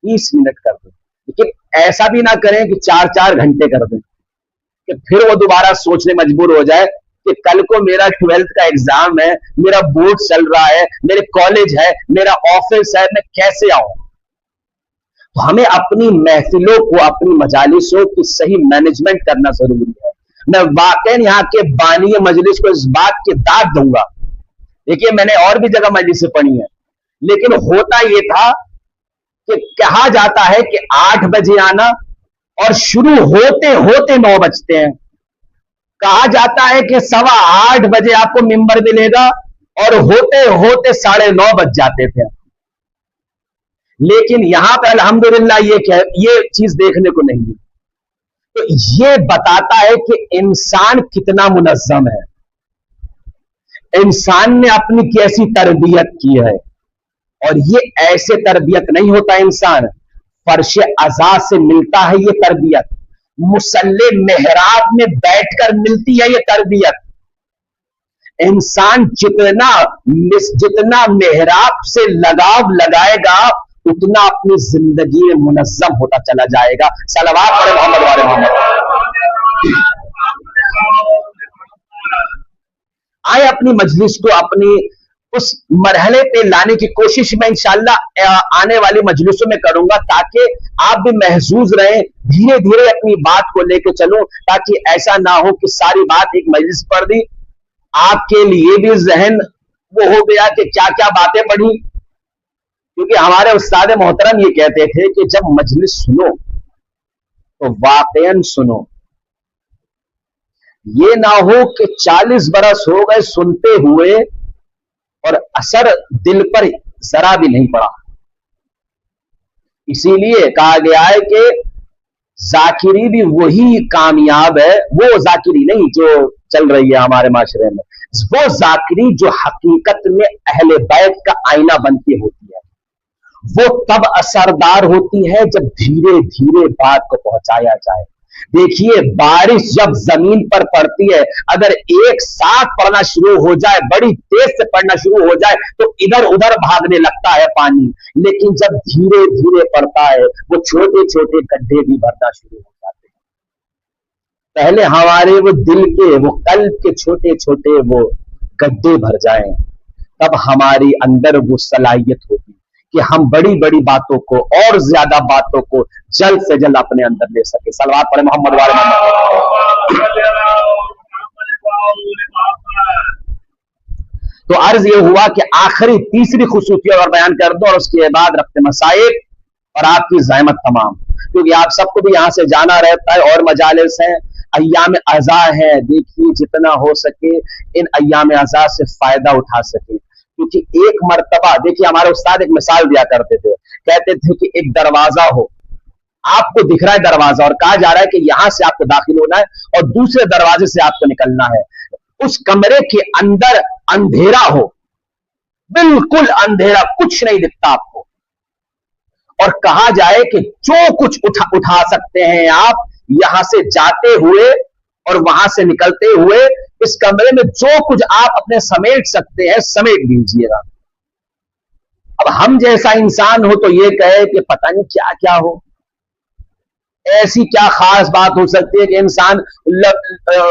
20 मिनट कर दें, लेकिन ऐसा भी ना करें कि 4-4 घंटे कर दें कि फिर वो दोबारा सोचने मजबूर हो जाए कि कल को मेरा 12th का एग्जाम है, मेरा बोर्ड चल रहा है, मेरे कॉलेज है, मेरा ऑफिस है, मैं कैसे आऊं। तो हमें अपनी महफिलों को, अपनी मजालिसों की सही मैनेजमेंट करना जरूरी है। मैं वाकई यहाँ के बानी मजलिस को इस बात की दाद दूंगा। देखिए, मैंने और भी जगह मजलिसें पढ़ी है, लेकिन होता यह था कि कहा जाता है कि 8 बजे आना और शुरू होते होते 9 बजते हैं। कहा जाता है कि 8:15 बजे आपको मिंबर मिलेगा और होते होते 9:30 बज जाते थे। लेकिन यहां पर अल्हम्दुलिल्लाह ये चीज देखने को नहीं मिली। तो ये बताता है कि इंसान कितना मुनज़्ज़म है, इंसान ने अपनी कैसी तरबियत की है। और ये ऐसे तरबियत नहीं होता इंसान, फर्श अज़ा से मिलता है ये तरबियत, मुसल्ले मेहराब में बैठकर मिलती है ये तरबियत। इंसान जितना मेहराब से लगाव लगाएगा, उतना अपनी जिंदगी में मुनज़्ज़म होता चला जाएगा। सलवात पढ़े मोहम्मद वाले मोहम्मद। आए अपनी मजलिस को अपनी उस मरहले पे लाने की कोशिश मैं इंशाअल्लाह आने वाली मजलिसों में करूंगा, ताकि आप भी महसूस रहें, धीरे धीरे अपनी बात को लेकर चलूं, ताकि ऐसा ना हो कि सारी बात एक मजलिस पढ़ दी, आपके लिए भी जहन वो हो गया कि क्या क्या बातें पढ़ी। क्योंकि हमारे उस्ताद मोहतरम ये कहते थे कि जब मजलिस सुनो तो वाकईन सुनो, ये ना हो कि 40 बरस हो गए सुनते हुए और असर दिल पर जरा भी नहीं पड़ा। इसीलिए कहा गया है कि जाकिरी भी वही कामयाब है, वो जाकिरी नहीं जो चल रही है हमारे माशरे में, वो जाकिरी जो हकीकत में अहले बैत का आईना बन के होती है। वो तब असरदार होती है जब धीरे धीरे बात को पहुंचाया जाए। देखिए, बारिश जब जमीन पर पड़ती है, अगर एक साथ पड़ना शुरू हो जाए, बड़ी तेज से पड़ना शुरू हो जाए, तो इधर उधर भागने लगता है पानी। लेकिन जब धीरे धीरे पड़ता है, वो छोटे छोटे गड्ढे भी भरना शुरू हो जाते हैं। पहले हमारे वो दिल के, वो कल्ब के छोटे छोटे वो गड्ढे भर जाएं, तब हमारी अंदर वो सलाहियत होगी कि हम बड़ी बड़ी बातों को और ज्यादा बातों को जल्द से जल्द अपने अंदर ले सके। सलवात पढ़े मोहम्मद वाले मोहम्मद। तो अर्ज ये हुआ कि आखिरी तीसरी खुसूसियत और बयान कर दो और उसके बाद रफ्ते मसाइल और आपकी ज़हमत तमाम, क्योंकि आप सबको भी यहां से जाना रहता है और मजालिस हैं, अय्याम अज़ा है। देखिए, जितना हो सके इन अय्याम अज़ा से फायदा उठा सके, क्योंकि एक मर्तबा देखिए हमारे उस्ताद एक मिसाल दिया करते थे, कहते थे कि एक दरवाजा हो, आपको दिख रहा है दरवाजा और कहा जा रहा है कि यहां से आपको दाखिल होना है और दूसरे दरवाजे से आपको निकलना है। उस कमरे के अंदर अंधेरा हो, बिल्कुल अंधेरा, कुछ नहीं दिखता आपको, और कहा जाए कि जो कुछ उठा सकते हैं आप यहां से जाते हुए और वहां से निकलते हुए, इस कमरे में जो कुछ आप अपने समेट सकते हैं समेट लीजिएगा। अब हम जैसा इंसान हो तो ये कहे कि पता नहीं क्या क्या हो, ऐसी क्या खास बात हो सकती है कि इंसान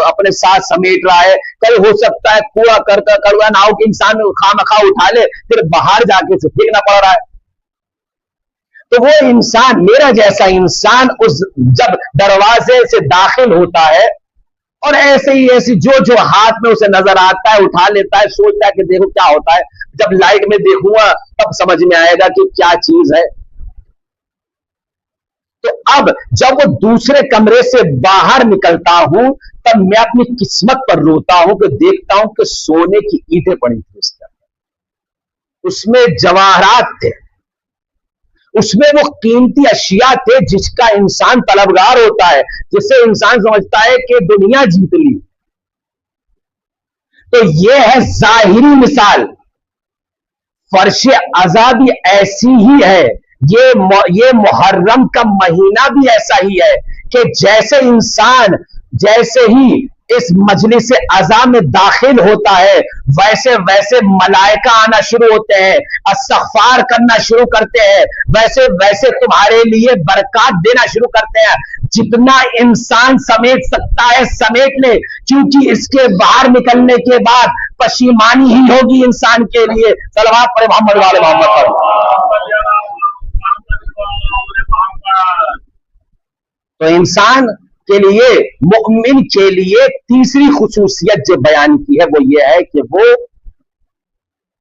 अपने साथ समेट रहा है। कल हो सकता है कूड़ा करता कड़वा नाव के इंसान खामखा उठा ले, फिर बाहर जाके से फेंकना पड़ रहा है। तो वो इंसान, मेरा जैसा इंसान, उस जब दरवाजे से दाखिल होता है और ऐसे ही ऐसी जो हाथ में उसे नजर आता है उठा लेता है, सोचता है कि देखो क्या होता है, जब लाइट में देखूंगा तब समझ में आएगा कि क्या चीज है। तो अब जब वो दूसरे कमरे से बाहर निकलता हूं तब मैं अपनी किस्मत पर रोता हूं कि देखता हूं कि सोने की ईंटें पड़ी थी उसके अंदर, उसमें जवाहरात थे, उसमें वो कीमती अशिया थे जिसका इंसान तलबगार होता है, जिससे इंसान समझता है कि दुनिया जीत ली। तो ये है जाहिरी मिसाल। फर्श अज़ा भी ऐसी ही है, ये मुहर्रम का महीना भी ऐसा ही है कि जैसे इंसान जैसे ही इस मजलिस अज़ा में दाखिल होता है वैसे वैसे मलाइका आना शुरू होते हैं, इस्तग़फ़ार करना शुरू करते हैं, वैसे वैसे तुम्हारे लिए बरकत देना शुरू करते हैं। जितना इंसान समेट सकता है समेट ले, क्योंकि इसके बाहर निकलने के बाद पशीमानी ही होगी इंसान के लिए। सलवात पढ़े मोहम्मद वाले मोहम्मद पर। तो इंसान के लिए, मुअमिन के लिए तीसरी खुसूसियत जो बयान की है वो ये है कि वो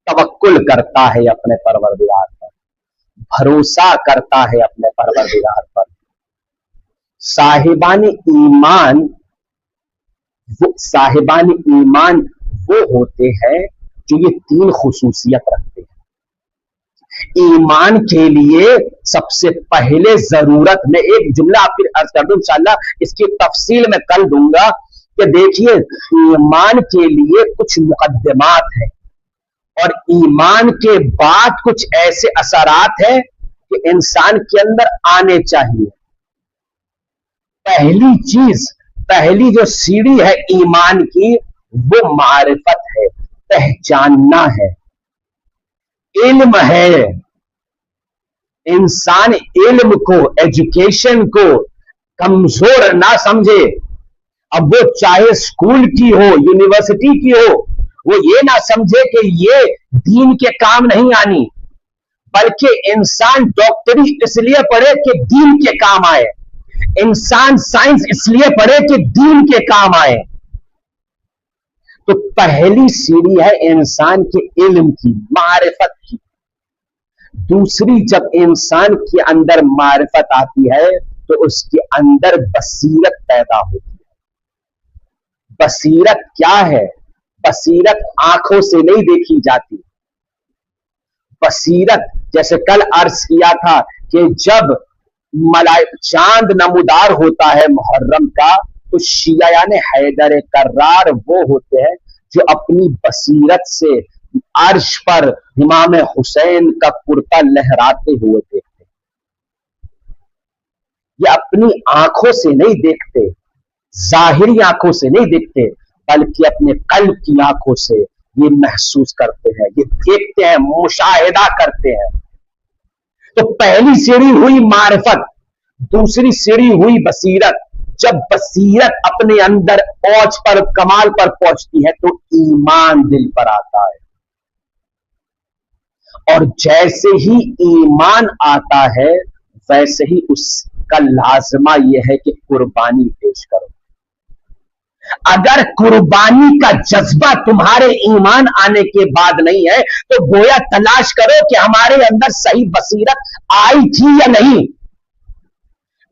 तवक्कुल करता है अपने परवरदिगार पर, भरोसा करता है अपने परवरदिगार पर। साहिबानी ईमान वो होते हैं जो ये तीन खुसूसियत रखते हैं। ईमान के लिए सबसे पहले जरूरत, में एक जुमला आपकी अर्ज कर दूं, इंशाअल्लाह इसकी तफसील मैं कल दूंगा, कि देखिए ईमान के लिए कुछ मुकद्दमात हैं और ईमान के बाद कुछ ऐसे असरात हैं कि इंसान के अंदर आने चाहिए। पहली चीज, पहली जो सीढ़ी है ईमान की, वो मारिफत है, पहचानना है, इल्म है। इंसान इल्म को, एजुकेशन को कमजोर ना समझे। अब वो चाहे स्कूल की हो, यूनिवर्सिटी की हो, वो ये ना समझे कि ये दीन के काम नहीं आनी, बल्कि इंसान डॉक्टरी इसलिए पढ़े कि दीन के काम आए, इंसान साइंस इसलिए पढ़े कि दीन के काम आए। तो पहली सीढ़ी है इंसान के इल्म की, मारिफत की। दूसरी, जब इंसान के अंदर मारिफत आती है तो उसके अंदर बसीरत पैदा होती है। बसीरत क्या है? बसीरत आंखों से नहीं देखी जाती। बसीरत, जैसे कल अर्ज किया था کہ جب چاند نمودار ہوتا ہے محرم کا تو شیعیان حیدر کرار وہ ہوتے ہیں جو اپنی بصیرت سے عرش پر امام حسین کا کرتا لہراتے ہوئے دیکھتے. یہ اپنی آنکھوں سے نہیں دیکھتے, ظاہری آنکھوں سے نہیں دیکھتے, بلکہ اپنے قلب کی آنکھوں سے یہ محسوس کرتے ہیں, یہ دیکھتے ہیں, مشاہدہ کرتے ہیں. تو پہلی سیڑھی ہوئی معرفت, دوسری سیڑھی ہوئی بصیرت. جب بصیرت اپنے اندر پہنچ پر کمال پر پہنچتی ہے تو ایمان دل پر آتا ہے, اور جیسے ہی ایمان آتا ہے ویسے ہی اس کا لازمہ یہ ہے کہ قربانی پیش کرو. اگر قربانی کا جذبہ تمہارے ایمان آنے کے بعد نہیں ہے تو گویا تلاش کرو کہ ہمارے اندر صحیح بصیرت آئی تھی یا نہیں.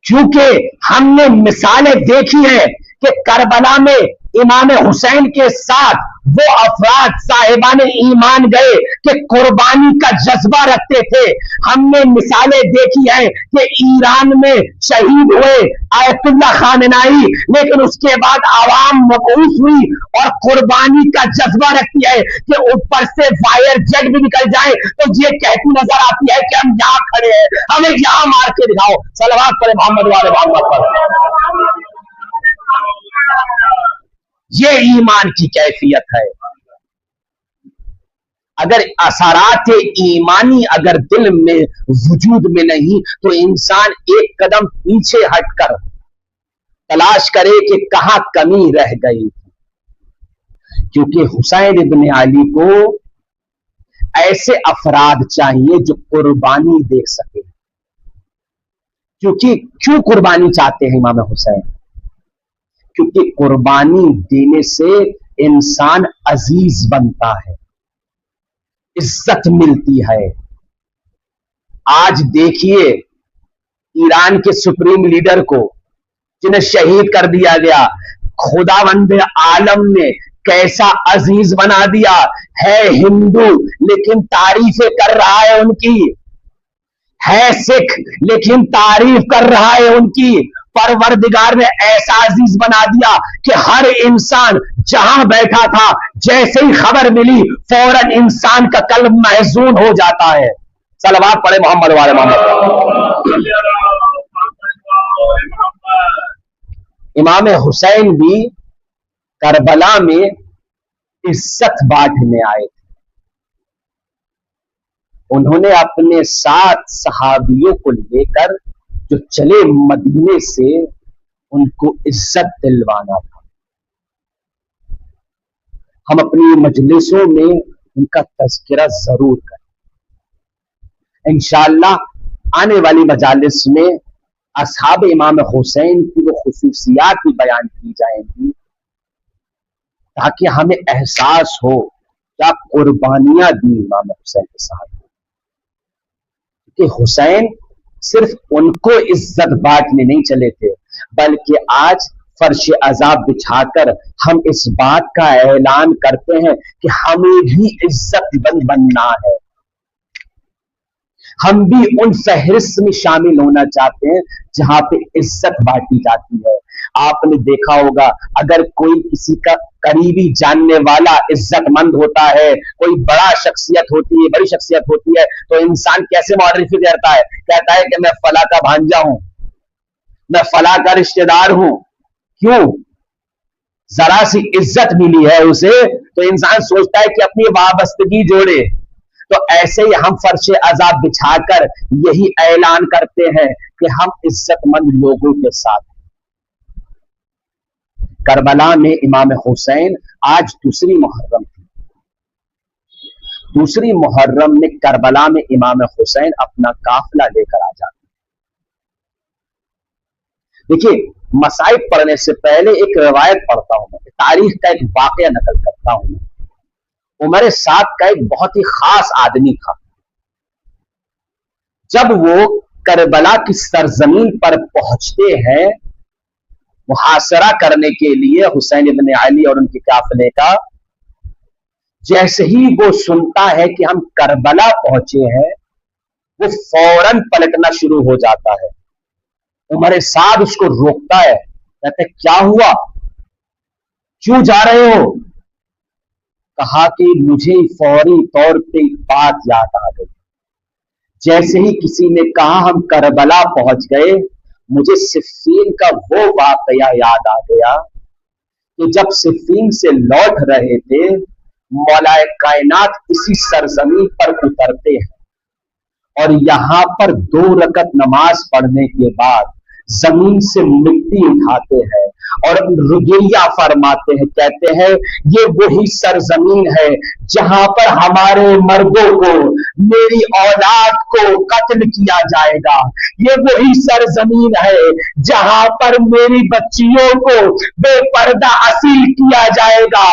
کیونکہ ہم نے مثالیں دیکھی ہیں کہ کربلا میں امام حسین کے ساتھ وہ افراد صاحبان ایمان گئے کہ قربانی کا جذبہ رکھتے تھے. ہم نے مثالیں دیکھی ہیں کہ ایران میں شہید ہوئے آیت اللہ خامنائی, لیکن اس کے بعد عوام مبعوث ہوئی اور قربانی کا جذبہ رکھتی ہے کہ اوپر سے فائر جیٹ بھی نکل جائے تو یہ کہتی نظر آتی ہے کہ ہم یہاں کھڑے ہیں, ہمیں یہاں مار کے دکھاؤ. صلوات پڑھیں محمد والے محمد پر. یہ ایمان کی کیفیت ہے. اگر اثرات ایمانی اگر دل میں وجود میں نہیں تو انسان ایک قدم پیچھے ہٹ کر تلاش کرے کہ کہاں کمی رہ گئی. کیونکہ حسین ابن علی کو ایسے افراد چاہیے جو قربانی دے سکے. کیوں قربانی چاہتے ہیں امام حسین؟ کیونکہ قربانی دینے سے انسان عزیز بنتا ہے, عزت ملتی ہے. آج دیکھیے ایران کے سپریم لیڈر کو جنہیں شہید کر دیا گیا, خداوند عالم نے کیسا عزیز بنا دیا ہے. ہندو لیکن تعریفیں کر رہا ہے ان کی, ہے سکھ لیکن تعریف کر رہا ہے ان کی. پروردگار نے ایسا عزیز بنا دیا کہ ہر انسان جہاں بیٹھا تھا جیسے ہی خبر ملی فوراً انسان کا قلب محزون ہو جاتا ہے. صلوات پڑھے محمد والے محمد. امام حسین بھی کربلا میں عزت بانٹنے آئے تھے. انہوں نے اپنے 7 صحابیوں کو لے کر جو چلے مدینے سے ان کو عزت دلوانا تھا. ہم اپنی مجلسوں میں ان کا تذکرہ ضرور کریں. انشاءاللہ آنے والی مجالس میں اصحاب امام حسین کی وہ خصوصیات بھی بیان کی جائیں گی تاکہ ہمیں احساس ہو کیا قربانیاں دی امام حسین کے ساتھ. کہ حسین صرف ان کو عزت بانٹنے نہیں چلے تھے بلکہ آج فرش عذاب بچھا کر ہم اس بات کا اعلان کرتے ہیں کہ ہمیں بھی عزت بند بننا ہے. ہم بھی ان فہرست میں شامل ہونا چاہتے ہیں جہاں پہ عزت بانٹی جاتی ہے. آپ نے دیکھا ہوگا اگر کوئی کسی کا قریبی جاننے والا عزت مند ہوتا ہے, کوئی بڑا شخصیت ہوتی ہے, بڑی شخصیت ہوتی ہے, تو انسان کیسے معرفی کرتا ہے؟ کہتا ہے کہ میں فلاں کا بھانجا ہوں, میں فلاں کا رشتہ دار ہوں. کیوں؟ ذرا سی عزت ملی ہے اسے تو انسان سوچتا ہے کہ اپنی وابستگی جوڑے. تو ایسے ہی ہم فرش عذاب بچھا کر یہی اعلان کرتے ہیں کہ ہم عزت مند لوگوں کے ساتھ. کربلا میں امام حسین آج دوسری محرم تھی. دوسری محرم میں کربلا میں امام حسین اپنا قافلہ لے کر آ جاتے. دیکھیے مصائب پڑھنے سے پہلے ایک روایت پڑھتا ہوں, میں تاریخ کا ایک واقعہ نقل کرتا ہوں. عمر سعد کا ایک بہت ہی خاص آدمی تھا. جب وہ کربلا کی سرزمین پر پہنچتے ہیں محاصرہ کرنے کے لیے حسین ابن علی اور ان کے قافلے کا, جیسے ہی وہ سنتا ہے کہ ہم کربلا پہنچے ہیں वो फौरन पलटना शुरू हो जाता है। उमर साद उसको रोकता है, कहते क्या हुआ, क्यों जा रहे हो? कहा कि मुझे फौरी तौर पे एक बात याद आ गई। जैसे ही किसी ने कहा हम करबला पहुंच गए, मुझे सिफ़ीन का वो वाकया याद आ गया कि जब सिफ़ीन से लौट रहे थे, मौलाए कायनात इसी सरजमीन पर उतरते हैं और यहां पर 2 रकत नमाज पढ़ने के बाद जमीन से मिट्टी उठाते हैं और रुगिया फरमाते हैं, कहते हैं ये वही सरजमीन है जहां पर हमारे मर्दों को, मेरी औलाद को कत्ल किया जाएगा। ये वही सरजमीन है जहां पर मेरी बच्चियों को बेपर्दा असील किया जाएगा।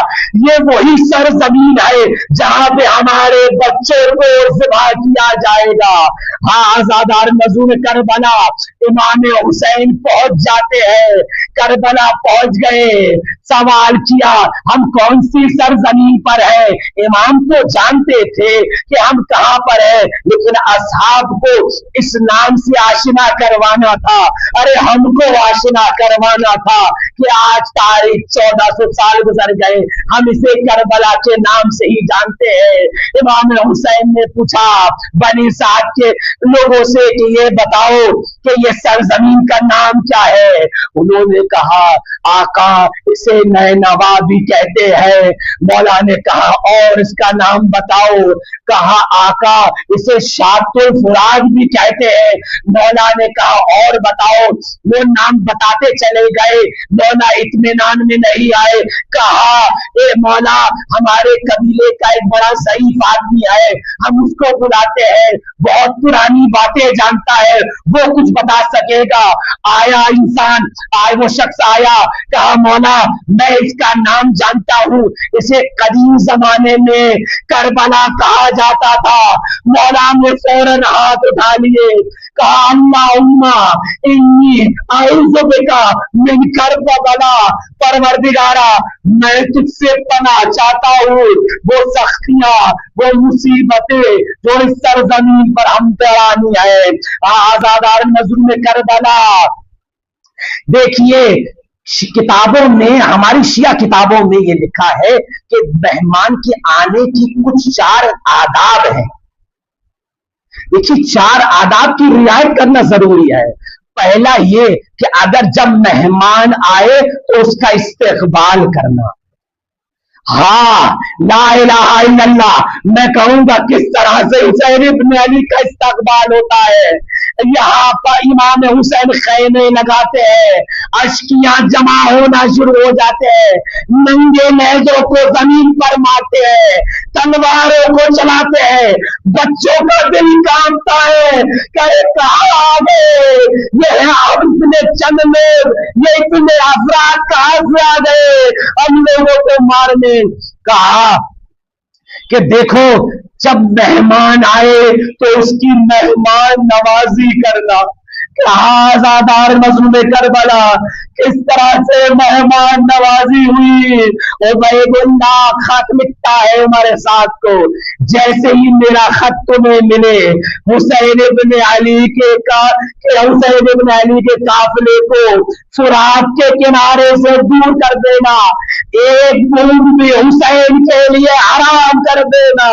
ये वही सरजमीन है जहां पे हमारे बच्चों को ज़िबा किया जाएगा। हाँ, आजादार नज़ूर करबला इमाम हुसैन पहुंच जाते हैं, करबला पहुंच गए। सवाल किया हम कौन सी सरजमीन पर है? इमाम तो जानते थे कि हम कहां पर है, लेकिन असहाब को इस नाम से आशना करवाना था। अरे हमको आशना करवाना था कि आज तारीख 1400 साल गुजर गए, हम इसे करबला के नाम से ही जानते हैं। इमाम हुसैन ने पूछा बनी साहब के लोगों से कि ये बताओ कि ये सरजमीन का नाम क्या है? उन्होंने कहा आका इसे नैनवा भी कहते हैं। मौला ने कहा और इसका नाम बताओ। कहा आका इसे शातुल फुराग भी कहते हैं। मौला ने कहा और बताओ। वो नाम बताते चले गए, मौला इत्मीनान में नहीं आए। कहा ए मौला हमारे कबीले का एक बड़ा ज़ईफ आदमी है, हम उसको बुलाते हैं, बहुत पुरानी बातें जानता है, वो कुछ बता सकेगा। आया इंसान, आया वो शख्स आया, कहा मौला मैं इसका नाम जानता हूं, इसे कदीम जमाने में करबला कहा जाता था। मौला ने फौरन हाथ उठा लिए, कहा अल्लाहुम्मा इन्नी अऊज़ु बिका मिन करबला, परवरदिगारा मैं तुझसे पनाह चाहता हूं वो सख्तियां, वो मुसीबतें जो इस सरजमीन पर हम पर आनी है। आजादार नज़र में करबला देखिए, किताबों में, हमारी शिया किताबों में ये लिखा है कि मेहमान के आने की कुछ 4 आदाब हैं। देखिए 4 आदाब की रियायत करना जरूरी है। पहला ये कि अगर जब मेहमान आए तो उसका इस्तकबाल करना। हाँ, ला इलाहा इल्लल्लाह, मैं कहूंगा किस तरह से हुसैन इब्न अली का इस्तकबाल होता है। यहाँ पर इमाम हुसैन खैमे लगाते हैं, अश्कियां जमा होना शुरू हो जाते हैं, नंगे लहजों को जमीन पर मारते हैं, तलवारों को चलाते हैं, बच्चों का दिल कांपता है, कहे कहाँ आ गए ये है अब इतने चंद लोग, ये इतने अफराद कहाँ से आ गए हम लोगों को मारने। कहा कि देखो जब मेहमान आए तो उसकी मेहमान नवाजी करना। आजादार मजलूम करबला किस तरह से मेहमान नवाजी हुई। उबैदुल्लाह खत लिखता है हमारे साथ को, जैसे ही मेरा खत तुम्हें मिले हुसैन इब्न अली के काफिले को फुरात के किनारे से दूर कर देना, एक बूंद भी हुसैन के लिए हराम कर देना।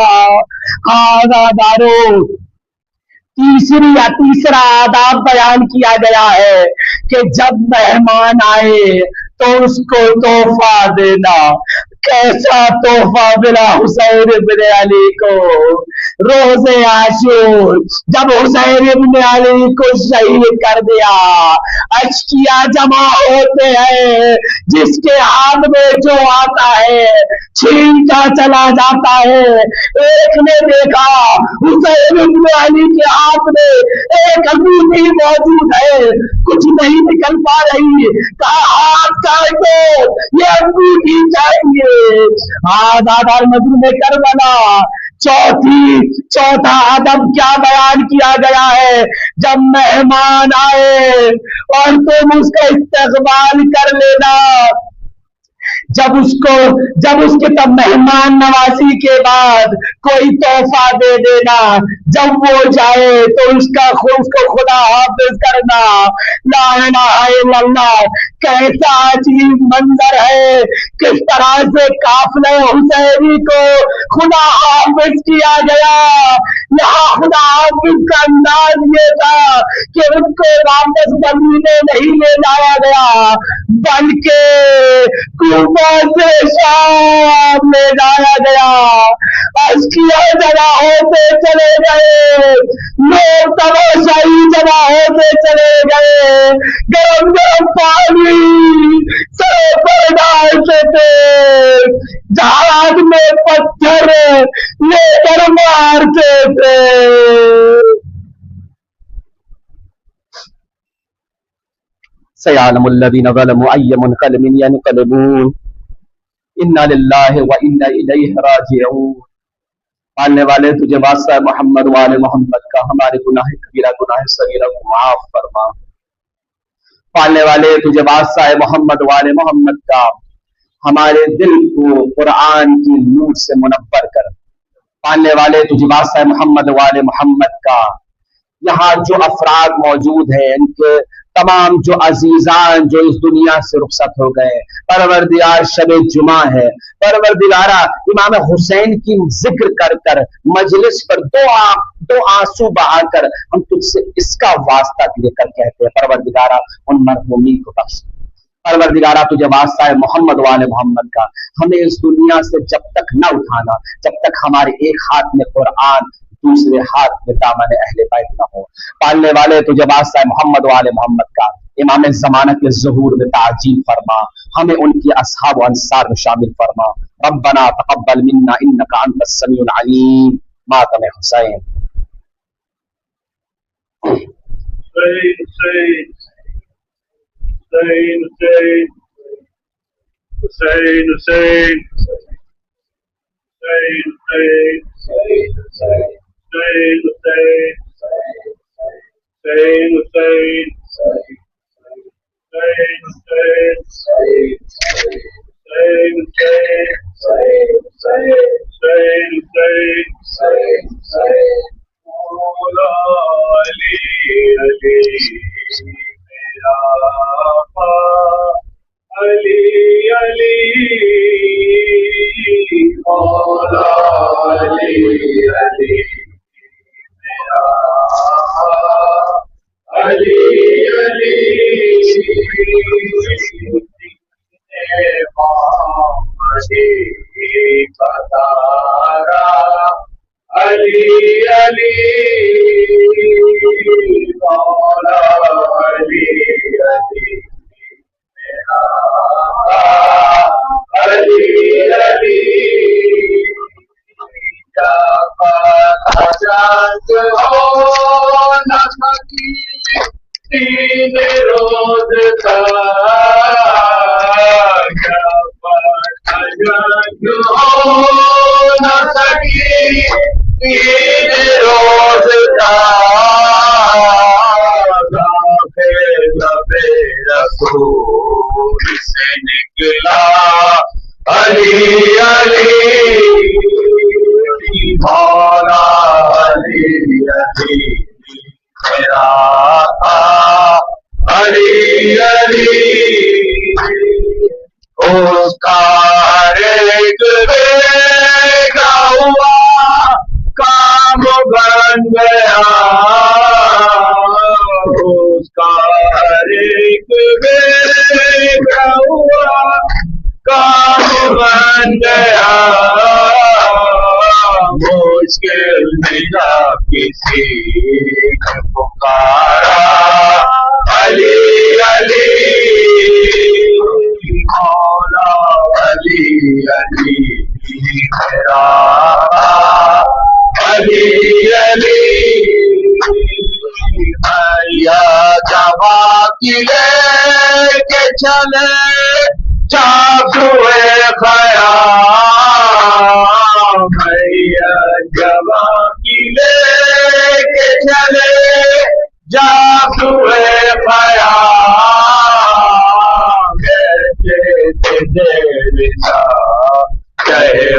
आजादारों तीसरा आदाब बयान किया गया है कि जब मेहमान आए तो उसको तोहफा देना। कैसा तोहफा मिला हुसैन इब्न अली को रोज़े आशूर, जब हुसैन इब्न अली को शहीद कर दिया, अश्किया जमा होते हैं, जिसके हाथ में जो आता है छीनता चला जाता है। एक ने देखा हुसैन इब्न अली के हाथ में एक अंगूठी मौजूद है, कुछ नहीं निकल पा रही, कहा हाथ काट दो, ये अंगूठी चाहिए। आजादार मजलूम करबला चौथा अदब क्या बयान किया गया है, जब मेहमान आए और तुम उसका इस्तकबाल कर लेना। जब उसके तब मेहमान नवाजी के बाद कोई तोहफा दे देना, जब वो जाए तो उसको खुदा हाफिज करना। ला इलाहा इल्लल्लाह। कैसा अजीब मंजर है, किस तरह से काफिले हुसैनी को खुदा हाफिज किया गया। यहाँ खुदा हाफिज का अंदाज ये था कि उनको वापस मदीने नहीं ले जाया गया, बल्कि कूफा से शाम ले जाया गया। अश्किया जमा होते चले गए, लोग तमाशाई जमा होते चले गए, गरम गरम पानी सर पर डालते थे, जहाज में पत्थर लेकर मारते थे। सयालमुल्लज़ीना ज़लमू अय्य मुनक़लिबिन यनक़लिबून इन्ना लिल्लाहि व इन्ना इलैहि राजिऊन। पालने वाले तुझे वास्ता मोहम्मद वाले मोहम्मद का हमारे गुनाह कबीरा गुनाह सगीरा को माफ फरमा। पालने वाले तुझे वास्ता मोहम्मद वाले मोहम्मद का हमारे दिल को कुरान की नूर से मुनव्वर कर। पालने वाले तुझे वास्ता मोहम्मद वाले मोहम्मद का यहाँ जो अफराद मौजूद हैं, इनके तमाम जो अजीजान जो इस दुनिया से रुखसत हो गए, परवरदिगार शब जुमा है, परवरदिगारा इमाम हुसैन की जिक्र कर कर मजलिस पर दो आंसू बहाकर हम तुझसे इसका वास्ता लेकर कहते हैं, परवरदिगारा उन मरहूमीन को बख्श। परवरदिगारा तुझे वास्ता है मोहम्मद वाले मोहम्मद का, हमें इस दुनिया से जब तक न उठाना जब तक हमारे एक हाथ में कुरान दूसरे हाथ में दामन अहले बैत न हो। पालने वाले तुझे वास्ता है मोहम्मद वाले मोहम्मद का इमाम ज़माना के ज़ुहूर में ताजील फरमा, हमें उनकी असहाब व अंसार में शामिल फरमा। रब्बना तक़ब्बल मिन्ना इन्नका अंतस समीउल अलीम। मातम हुसैन।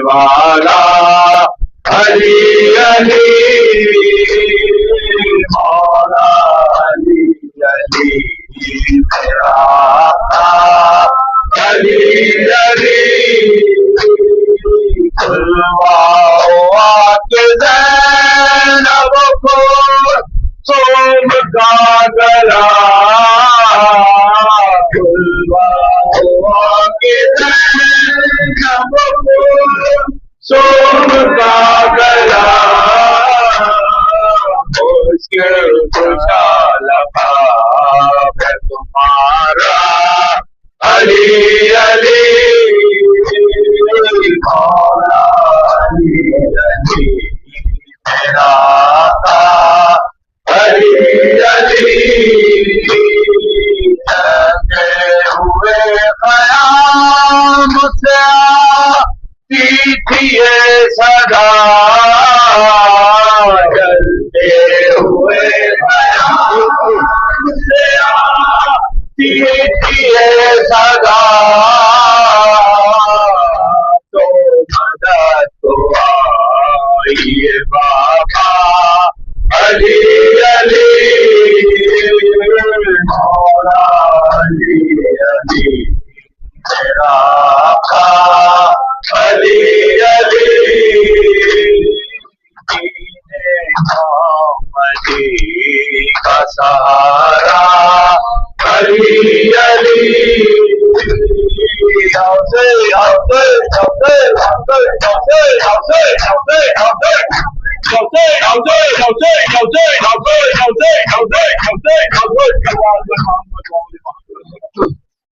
والا علی علی مولا علی علی میرا آقا علی علی کلوا کے زینب کو سوم کا گلا کلوا کے زینب کو سوم کا گلا مشکل خوشحال خواب تمہارا علی علی مولا علی علی میرا آقا علی علی جلتے ہوئے قیام سے آتی تھی یہ صدا جلتے ہوئے قیام سے آتی تھی یہ صدا تو مدد تو آئیے بابا علی علی مولا علی علی میرا آقا علی علی محمدی کا سہارا علی علی